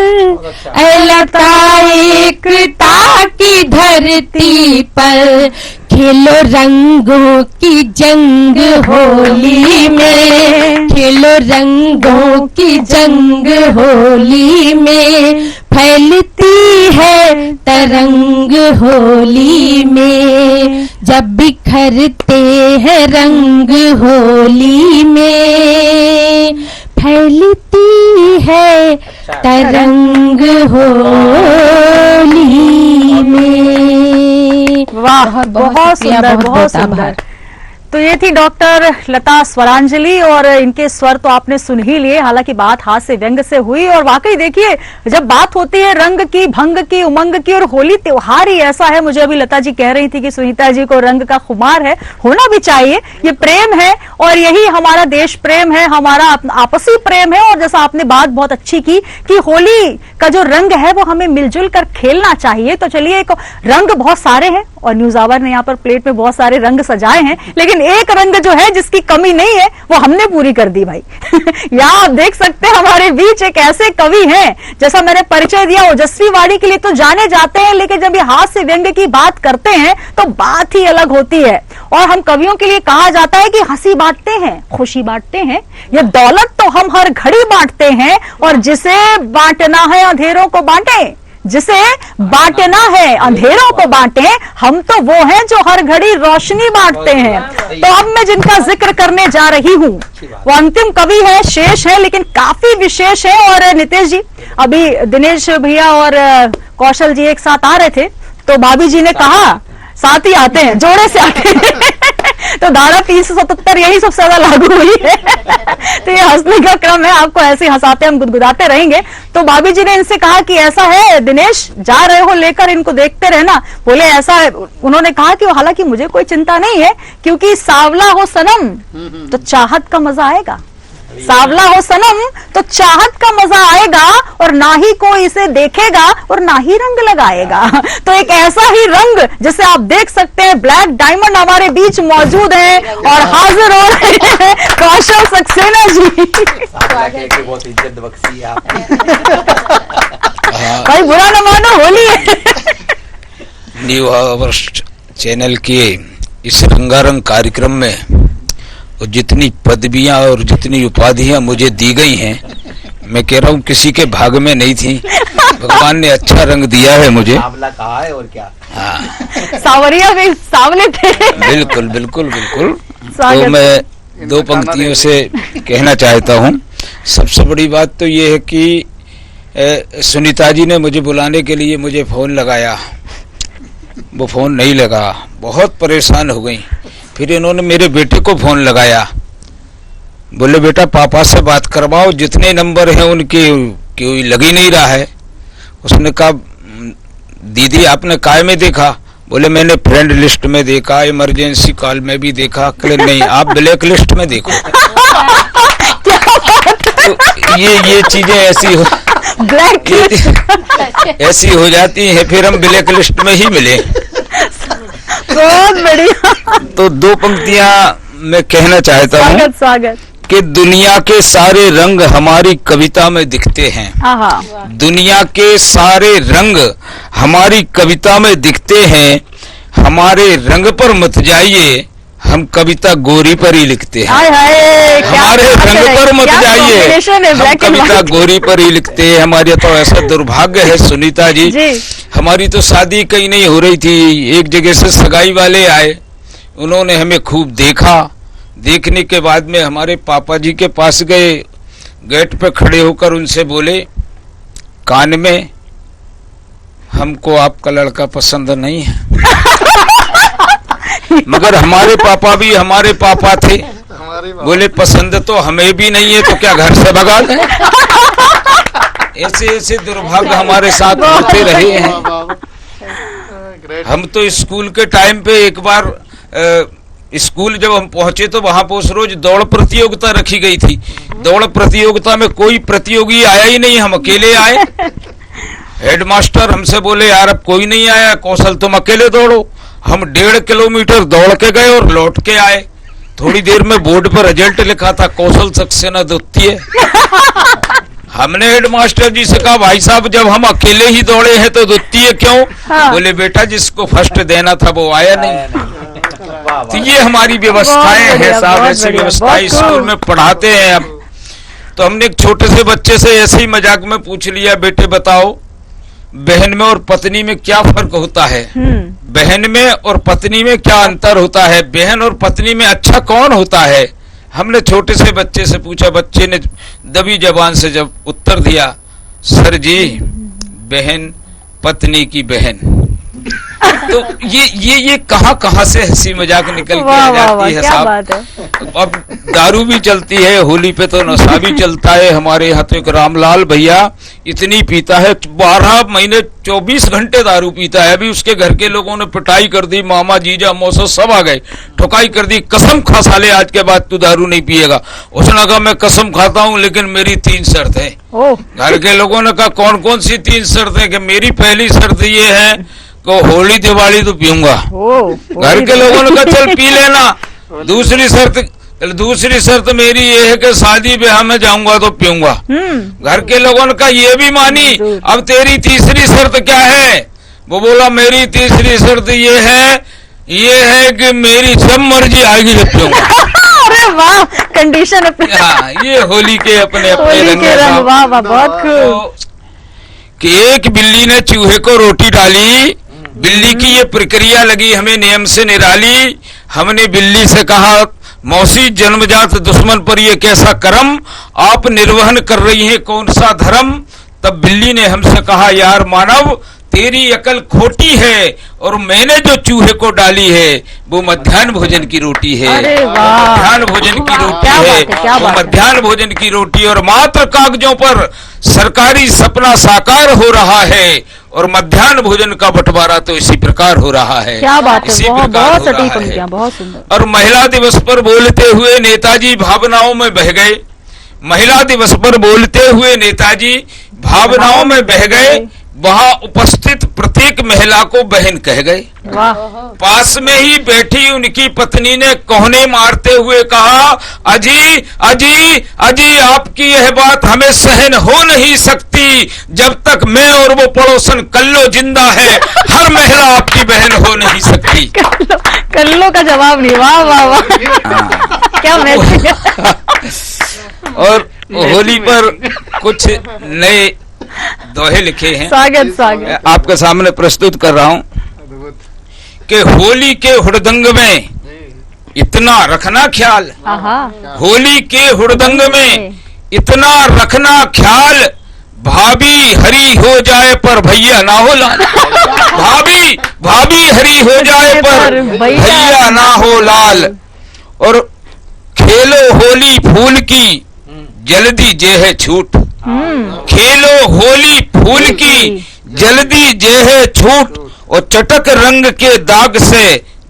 लता एकता की धरती पर, खेलो रंगों की जंग होली में, खेलो रंगों की जंग होली में, फैलती है तरंग होली में। जब बिखरते हैं रंग होली में, फैलती है तरंग होली में। वाह, बहुत सुंदर, बहुत सुंदर। तो ये थी डॉक्टर लता स्वरांजलि और इनके स्वर तो आपने सुन ही लिए। हालांकि बात हाथ से व्यंग से हुई और वाकई देखिए जब बात होती है रंग की, भंग की, उमंग की, और होली त्योहार ही ऐसा है। मुझे अभी लता जी कह रही थी कि सुनीता जी को रंग का खुमार है, होना भी चाहिए। ये प्रेम है और यही हमारा देश प्रेम है, हमारा आपसी प्रेम है। और जैसा आपने बात बहुत अच्छी की कि होली का जो रंग है वो हमें मिलजुल कर खेलना चाहिए। तो चलिए, एक रंग बहुत सारे हैं और न्यूज आवर ने यहाँ पर प्लेट में बहुत सारे रंग सजाए हैं, लेकिन लेकिन एक रंग जो है जिसकी कमी नहीं है वो हमने पूरी कर दी भाई। यहाँ आप देख सकते हैं हमारे बीच एक ऐसे कवि हैं, जैसा मैंने परिचय दिया ओजस्वी वाणी के लिए तो जाने जाते हैं, लेकिन जब ये हास्य व्यंग्य की बात करते हैं तो बात ही अलग होती है। और हम कवियों के लिए कहा जाता है कि हंसी बांटते हैं, खुशी बांटते हैं, ये दौलत तो हम हर घड़ी बांटते हैं, और जिसे बांटना है अंधेरों को बांटे, जिसे बांटना है अंधेरों को बांटे, हम तो वो हैं जो हर घड़ी रोशनी बांटते हैं। तो अब मैं जिनका जिक्र करने जा रही हूँ वो अंतिम कवि है, शेष है, लेकिन काफी विशेष है। और नितेश जी, अभी दिनेश भैया और कौशल जी एक साथ आ रहे थे तो भाभी जी ने कहा साथ ही आते हैं, जोड़े से आते हैं। तो धारा 377 यही सबसे ज्यादा लागू हुई है। तो ये हंसने का क्रम है, आपको ऐसे हंसाते हम गुदगुदाते रहेंगे। तो भाभी जी ने इनसे कहा कि ऐसा है दिनेश, जा रहे हो लेकर इनको देखते रहना। बोले ऐसा, उन्होंने कहा कि हालांकि मुझे कोई चिंता नहीं है, क्योंकि सांवला हो सनम तो चाहत का मजा आएगा, सांवला हो सनम तो चाहत का मजा आएगा, और ना ही कोई इसे देखेगा और ना ही रंग लगाएगा। तो एक ऐसा ही रंग जिसे आप देख सकते हैं, ब्लैक डायमंड हमारे बीच मौजूद है और हाजिर हो रहे हैं कौशल सक्सेना जी। बहुत इज्जत बख्शी आपने। भाई बुरा न मानो, होली है। न्यू आवर्स चैनल के इस रंगारंग कार्यक्रम में और जितनी पदवियां और जितनी उपाधियां मुझे दी गई हैं, मैं कह रहा हूँ किसी के भाग में नहीं थी। भगवान ने अच्छा रंग दिया है मुझे। सांवला कहा है और क्या। हाँ, सावरिया में सावले थे। बिल्कुल बिल्कुल बिल्कुल। तो मैं दो पंक्तियों से कहना चाहता हूँ। सबसे बड़ी बात तो ये है कि सुनीता जी ने मुझे बुलाने के लिए मुझे फोन लगाया, वो फोन नहीं लगा, बहुत परेशान हो गई। फिर इन्होंने मेरे बेटे को फोन लगाया, बोले बेटा पापा से बात करवाओ, जितने नंबर हैं उनके कोई लग ही नहीं रहा है। उसने कहा दीदी आपने काय में देखा? बोले मैंने फ्रेंड लिस्ट में देखा, इमरजेंसी कॉल में भी देखा। कहे नहीं, आप ब्लैक लिस्ट में देखो। तो ये चीजें ऐसी हो ऐसी हो जाती हैं, फिर हम ब्लैक लिस्ट में ही मिले। बहुत बढ़िया। तो दो पंक्तियां मैं कहना चाहता हूँ स्वागत स्वागत। कि दुनिया के सारे रंग हमारी कविता में दिखते हैं। दुनिया के सारे रंग हमारी कविता में दिखते हैं। हमारे रंग पर मत जाइए, हम कविता गोरी पर ही लिखते हैं। हमारे रंग पर मत जाइए, हम कविता गोरी पर ही लिखते हैं। हमारे तो ऐसा दुर्भाग्य है सुनीता जी, हमारी तो शादी कहीं नहीं हो रही थी, एक जगह से सगाई वाले आए, उन्होंने हमें खूब देखा। देखने के बाद में हमारे पापा जी के पास गए, गेट पे खड़े होकर उनसे बोले कान में, हमको आपका लड़का पसंद नहीं है। मगर हमारे पापा भी हमारे पापा थे, बोले पसंद तो हमें भी नहीं है, तो क्या घर से भगा दें? ऐसे ऐसे दुर्भाग्य हमारे साथ होते रहे हैं। हम तो स्कूल के टाइम पे एक बार स्कूल जब हम पहुंचे तो वहां पर उस रोज दौड़ प्रतियोगिता रखी गई थी। दौड़ प्रतियोगिता में कोई प्रतियोगी आया ही नहीं, हम अकेले आए। हेडमास्टर हमसे बोले यार अब कोई नहीं आया, कौशल तुम अकेले दौड़ो। हम 1.5 किलोमीटर दौड़ के गए और लौट के आए। थोड़ी देर में बोर्ड पर रिजल्ट लिखा था कौशल सक्सेना द्वितीय। हमने हेडमास्टर जी से कहा भाई साहब जब हम अकेले ही दौड़े हैं तो द्वितीय क्यों? बोले बेटा जिसको फर्स्ट देना था वो आया नहीं। तो ये हमारी व्यवस्थाएं हैं साहब, ऐसी व्यवस्थाएं स्कूल में पढ़ाते हैं। अब तो हमने एक छोटे से बच्चे से ऐसे ही मजाक में पूछ लिया, बेटे बताओ बहन में और पत्नी में क्या फर्क होता है? बहन में और पत्नी में क्या अंतर होता है? बहन और पत्नी में अच्छा कौन होता है? हमने छोटे से बच्चे से पूछा, बच्चे ने दबी जबान से जब उत्तर दिया, सर जी बहन पत्नी की बहन। तो ये कहाँ से हंसी मजाक निकल के आ जाती है साहब। अब दारू भी चलती है, होली पे तो नशा भी चलता है। हमारे यहाँ तो एक रामलाल भैया इतनी पीता है, 12 महीने 24 घंटे दारू पीता है। अभी उसके घर के लोगों ने पिटाई कर दी, मामा जीजा मौसा सब आ गए, ठुकाई कर दी, कसम खा साले आज के बाद तू दारू नहीं पिएगा। उसने कहा मैं कसम खाता हूँ लेकिन मेरी 3 शर्त है। घर के लोगों ने कहा कौन कौन सी 3 शर्त है? कि मेरी पहली शर्त ये है को होली दिवाली तो पीऊंगा। घर के लोगों ने कहा चल पी लेना, दूसरी शर्त मेरी ये है कि शादी ब्याह में जाऊंगा तो पीऊंगा। घर के लोगों ने कहा ये भी मानी, अब तेरी तीसरी शर्त क्या है? वो बोला मेरी तीसरी शर्त ये है कि मेरी जब मर्जी आएगी जब पीऊंगा। अरे वाह, कंडीशन अपने। हाँ, ये होली के अपने होली रंग के रंग, वाह वाह, बहुत खूब। कि एक बिल्ली ने चूहे को रोटी डाली, बिल्ली की ये प्रक्रिया लगी हमें नियम से निराली। हमने बिल्ली से कहा मौसी जन्मजात दुश्मन पर ये कैसा कर्म, आप निर्वहन कर रही हैं कौन सा धर्म? तब बिल्ली ने हमसे कहा यार मानव तेरी अकल खोटी है, और मैंने जो चूहे को डाली है वो मध्याह्न भोजन की रोटी है। अरे वाह, मध्याह्न भोजन की रोटी क्या है, बात है, क्या वो बात है। मध्याह्न भोजन की रोटी, और मात्र कागजों पर सरकारी सपना साकार हो रहा है, और मध्याह्न भोजन का बंटवारा तो इसी प्रकार हो रहा है। क्या बात है, इसी बहुत प्रकार बहुत हो रहा सटीक है। पंक्तियां, बहुत सुंदर। और महिला दिवस पर बोलते हुए नेताजी भावनाओं में बह गए। महिला दिवस पर बोलते हुए नेताजी भावनाओं में बह गए। वहां उपस्थित प्रत्येक महिला को बहन कह गए। वाह, पास में ही बैठी उनकी पत्नी ने कोहने मारते हुए कहा अजी अजी अजी आपकी यह बात हमें सहन हो नहीं सकती, जब तक मैं और वो पड़ोसन कल्लो जिंदा है हर महिला आपकी बहन हो नहीं सकती। कल्लो का जवाब नहीं, वाह वाह वाह, क्या मैसेज। और होली पर कुछ नए दोहे लिखे हैं, स्वागत स्वागत। आपके सामने प्रस्तुत कर रहा हूं कि होली के हुड़दंग में इतना रखना ख्याल, आहा, होली के हुड़दंग में इतना रखना ख्याल, भाभी हरी हो जाए पर भैया ना हो लाल। भाभी हरी हो जाए पर भैया ना हो लाल। और खेलो होली फूल की जल्दी जे है छूट, खेलो होली फूल की जल्दी जे है छूट, और चटक रंग के दाग से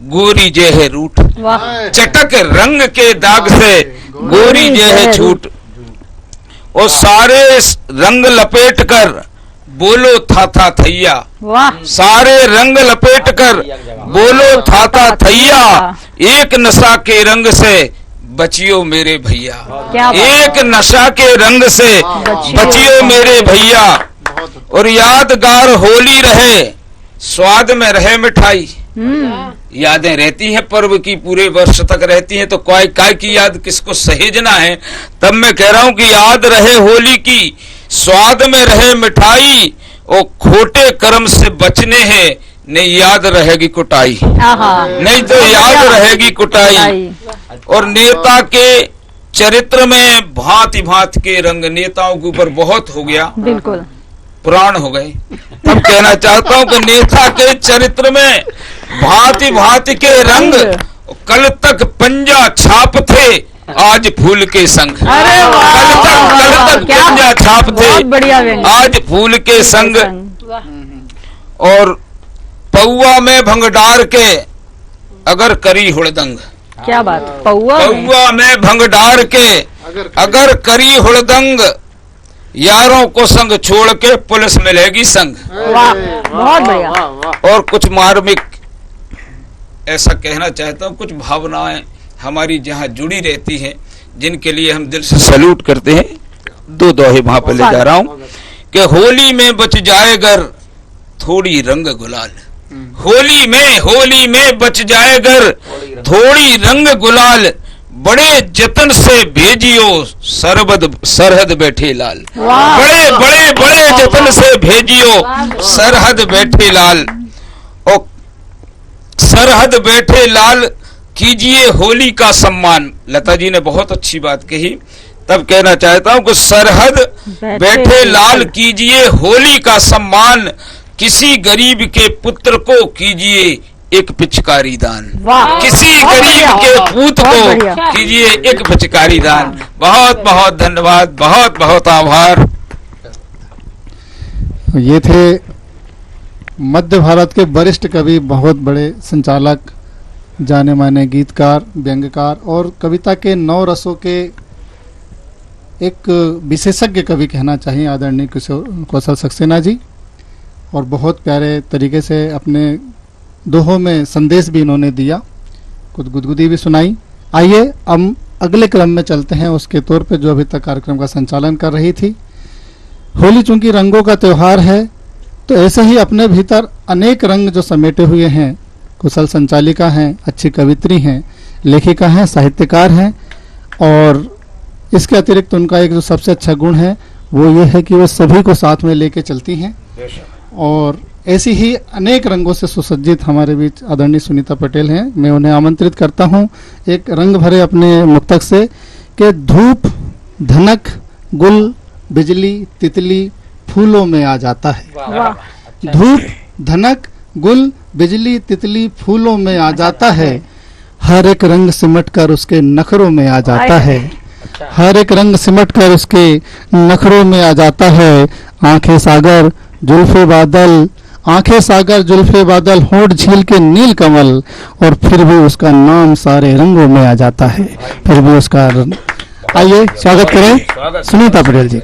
गोरी जे है रूठ। वाह, चटक रंग के दाग से गोरी जे है छूट, और सारे रंग लपेट कर बोलो था थैया। वाह, सारे रंग लपेट कर बोलो था थैया, एक नशा के रंग से बचियो मेरे भैया। क्या बात। एक नशा के रंग से बचियो मेरे भैया। और यादगार होली रहे, स्वाद में रहे मिठाई। यादें रहती हैं पर्व की, पूरे वर्ष तक रहती हैं, तो काय की याद किसको सहेजना है। तब मैं कह रहा हूं कि याद रहे होली की, स्वाद में रहे मिठाई, और खोटे कर्म से बचने हैं, नहीं याद रहेगी कुटाई। नहीं तो याद रहेगी कुटाई। और नेता के चरित्र में भांति भांति के रंग, नेताओं के ऊपर बहुत हो गया, बिल्कुल पुराण हो गए। तब कहना चाहता हूं कि नेता के चरित्र में भांति भांति के रंग, कल तक पंजा छाप थे आज फूल के संग। अरे वाह, कल तक क्या पंजा छाप बहुत थे बढ़िया व्यंग। आज फूल के संग। और पौआ में भंग डार के अगर करी हुड़दंग, क्या बात, पौआ में। पौआ में भंग डार के अगर करी हुड़दंग, यारों को संग छोड़ के पुलिस मिलेगी संग। वाह, बहुत बढ़िया। और कुछ मार्मिक ऐसा कहना चाहता हूँ, कुछ भावनाएं हमारी जहाँ जुड़ी रहती हैं, जिनके लिए हम दिल से सैल्यूट करते हैं। दो दोहे वहां पे ले जा रहा हूँ कि होली में बच जाए घर थोड़ी रंग गुलाल। होली में बच जाए घर थोड़ी रंग गुलाल, बड़े जतन से भेजियो सरहद बैठे लाल। बड़े जतन से भेजियो सरहद बैठे लाल। और सरहद बैठे लाल कीजिए होली का सम्मान। लता जी ने बहुत अच्छी बात कही। तब कहना चाहता हूं कि सरहद बैठे लाल कीजिए होली का सम्मान, किसी गरीब के पुत्र को कीजिए एक पिचकारी दान। किसी गरीब के पूत को कीजिए एक पिचकारी दान। बहुत बहुत धन्यवाद, बहुत बहुत आभार। ये थे मध्य भारत के वरिष्ठ कवि, बहुत बड़े संचालक, जाने माने गीतकार, व्यंग्यकार और कविता के 9 रसों के एक विशेषज्ञ कवि कहना चाहिए, आदरणीय कौशल सक्सेना जी। और बहुत प्यारे तरीके से अपने दोहों में संदेश भी इन्होंने दिया, कुछ गुदगुदी भी सुनाई। आइए हम अगले क्रम में चलते हैं उसके तौर पे जो अभी तक कार्यक्रम का संचालन कर रही थी। होली चूंकि रंगों का त्योहार है, तो ऐसे ही अपने भीतर अनेक रंग जो समेटे हुए हैं, कुशल संचालिका हैं, अच्छी कवित्री हैं, लेखिका हैं, साहित्यकार हैं, और इसके अतिरिक्त उनका एक जो सबसे अच्छा गुण है वो ये है कि वो सभी को साथ में लेके चलती हैं। और ऐसी ही अनेक रंगों से सुसज्जित हमारे बीच आदरणीय सुनीता पटेल हैं। मैं उन्हें आमंत्रित करता हूं एक रंग भरे अपने मुक्तक से कि धूप धनक गुल बिजली तितली फूलों में आ जाता है। धूप धनक गुल बिजली तितली फूलों में आ जाता है, हर एक रंग सिमट कर उसके नखरों में आ जाता है। हर एक रंग सिमट कर उसके नखरों में आ जाता है। आंखें सागर जुल्फे बादल, आंखें सागर जुल्फे बादल, होंठ झील के नील कमल, और फिर भी उसका नाम सारे रंगों में आ जाता है। फिर भी उसका आइए स्वागत करें सुनीता पटेल जी।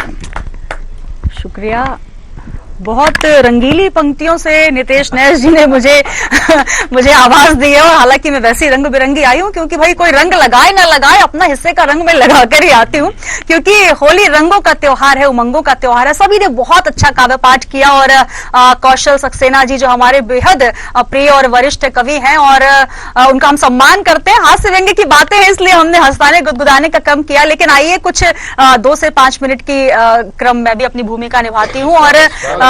शुक्रिया। बहुत रंगीली पंक्तियों से नितेश नैश जी ने मुझे आवाज दी है, और हालांकि मैं वैसे ही रंग बिरंगी आई हूँ, क्योंकि भाई कोई रंग लगाए ना लगाए, अपना हिस्से का रंग मैं लगा कर ही आती हूँ, क्योंकि होली रंगों का त्योहार है, उमंगों का त्योहार है। सभी ने बहुत अच्छा काव्य पाठ किया, और कौशल सक्सेना जी जो हमारे बेहद प्रिय और वरिष्ठ कवि हैं, और उनका हम सम्मान करते हैं। हास्य व्यंग की बातें हैं इसलिए हमने हंसाने गुदगुदाने का कम किया, लेकिन आइए कुछ 2 से 5 मिनट की क्रम में भी अपनी भूमिका निभाती हूँ, और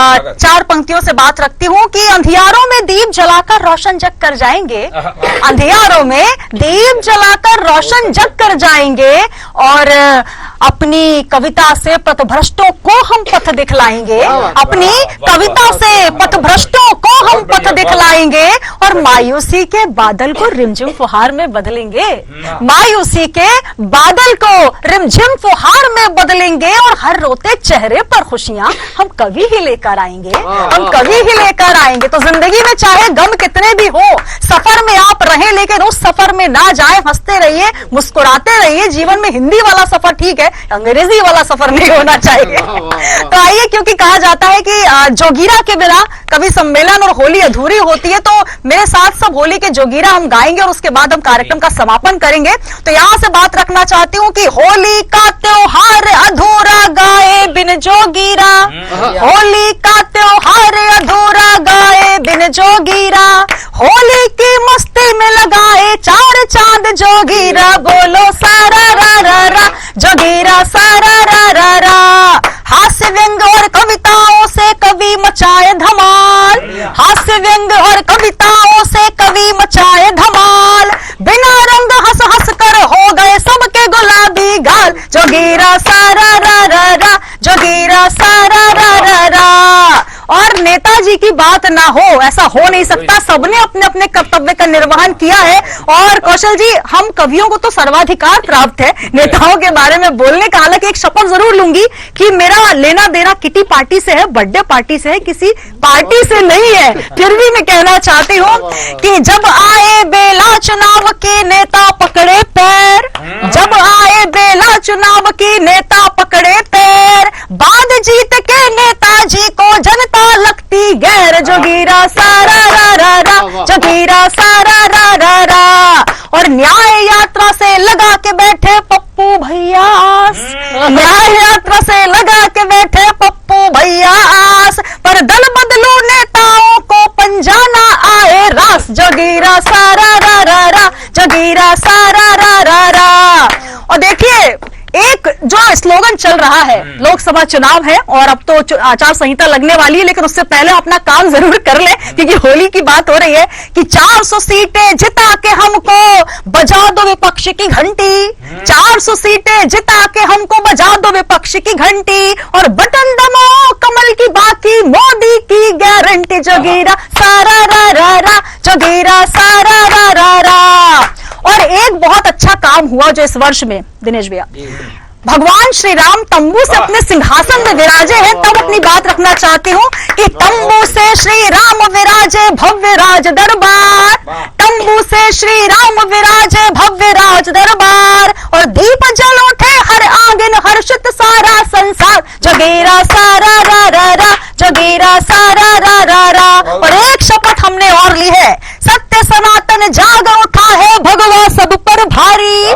4 पंक्तियों से बात रखती हूँ कि अंधियारों में दीप जलाकर रोशन जग कर जाएंगे, अंधियारों में दीप जलाकर रोशन जग कर जाएंगे, और अपनी कविता से पथभ्रष्टों को हम पथ दिखलाएंगे, अपनी कविता से पथभ्रष्टों को हम पथ दिखलाएंगे, और मायूसी के बादल को रिमझिम फुहार में बदलेंगे, मायूसी के बादल को रिमझिम फुहार में बदलेंगे, और हर रोते चेहरे पर खुशियां हम कभी ही लेकर आएंगे, हम कभी ही लेकर आएंगे। तो जिंदगी में चाहे गम कितने भी हो, सफर में आप रहें, लेकिन उस सफर में ना जाए, हंसते रहिए, मुस्कुराते रहिए। जीवन में हिंदी वाला सफर ठीक है, अंग्रेजी वाला सफर नहीं होना चाहिए। तो आइए, क्योंकि कहा जाता है कि जोगीरा के बिना कवि सम्मेलन और होली अधूरी होती है, तो मेरे साथ सब होली के जोगीरा हम गाएंगे, और उसके बाद हम कार्यक्रम का समापन करेंगे। तो यहां से बात रखना चाहती हूँ कि होली का त्योहार अधूरा गाए बिन जोगीरा, होली का त्योहार अधूरा गाए बिन जोगीरा, होली की मस्ती में लगाए 4 चांद जोगीरा, बोलो सारा रा रा रा जोगीरा सारा रा रा रा। हास्य व्यंग और कविताओं से कवि मचाए धमाल, हास्य व्यंग और कविताओं से कवि मचाए धमाल, बिना रंग हंस हंस कर हो गए सबके गुलाबी गाल, जोगीरा सारा रा रा रा जोगीरा सारा रा रा रा। और नेताजी की बात ना हो, ऐसा हो नहीं सकता, सबने अपने अपने कर्तव्य का निर्वहन किया है। और कौशल जी, हम कवियों को तो सर्वाधिकार प्राप्त है नेताओं के बारे में बोलने का। हालांकि एक शपथ जरूर लूंगी कि मेरा लेना देना किटी पार्टी से है, बर्थडे पार्टी से है, किसी पार्टी से नहीं है। फिर भी मैं कहना चाहती हूँ कि जब आए बेला चुनाव के नेता पकड़े पैर, जब आए बेला चुनाव की नेता पकड़े पैर, बाद जीत के नेताजी को जनता लगती गैर, जोगीरा सारा रा रा रा जोगीरा सारा रा रा रा। और न्याय यात्रा से लगा के बैठे पप्पू भैया आस, न्याय यात्रा से लगा के बैठे पप्पू भैया आस, पर दल बदलू नेताओं को पंजाना आए रास, जोगीरा सारा रा रा रा जोगीरा सारा रा रा रा। और देखिए, एक जो स्लोगन चल रहा है, लोकसभा चुनाव है और अब तो आचार संहिता लगने वाली है, लेकिन उससे पहले अपना काम जरूर कर ले, क्योंकि होली की बात हो रही है कि 400 सीटें जिता के हमको बजा दो विपक्ष की घंटी, 400 सीटें जिता के हमको बजा दो विपक्ष की घंटी, और बटन दबाओ कमल की बाकी मोदी की गारंटी, जोगीरा सारा रा रा रा जोगीरा सारा रा रा रा। और एक बहुत अच्छा काम हुआ जो इस वर्ष में, दिनेश भैया, भगवान श्री राम तंबू से अपने सिंहासन में विराजे हैं, तब अपनी बात रखना चाहती हूँ कि तंबू से श्री राम विराजे भव्य राज दरबार, तंबू से श्री राम विराजे भव्य राज दरबार, और दीप जल उठे हर आंगन हर्षित सारा संसार, जोगीरा सारा रा रा रा जोगीरा सारा रा रा रा। और एक शपथ हमने और ली है, सत्य सनातन जाग उठा है भगवा सब पर भारी,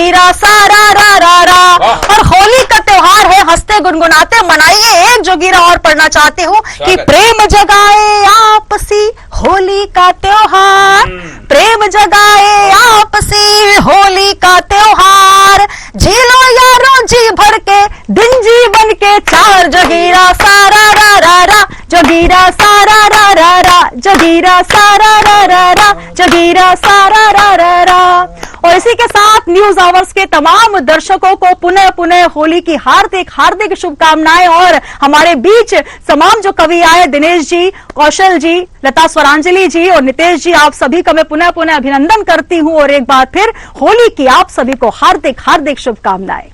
जोगीरा सारा रा रा रा। और होली का त्योहार है, हंसते गुनगुनाते मनाइए। एक जोगीरा और पढ़ना चाहती हूँ कि प्रेम जगाए आपसी होली का त्योहार, प्रेम जगाए आपसी होली का त्योहार, झीलो यारों जी भर के दिन जीवन के चार, जोगीरा सारा रा रा रा, जोगीरा सारा रा रा रा, जोगीरा सारा रा रा रा, जोगीरा सारा रा रा रा। और इसी के साथ न्यूज आवर्स के तमाम दर्शकों को पुनः पुनः होली की हार्दिक हार्दिक शुभकामनाएं। और हमारे बीच तमाम जो कवि आए, दिनेश जी, कौशल जी, लता स्वरांजलि जी और नितेश जी, आप सभी का मैं पुनः पुनः अभिनंदन करती हूं और एक बार फिर होली की आप सभी को हार्दिक हार्दिक शुभकामनाएं।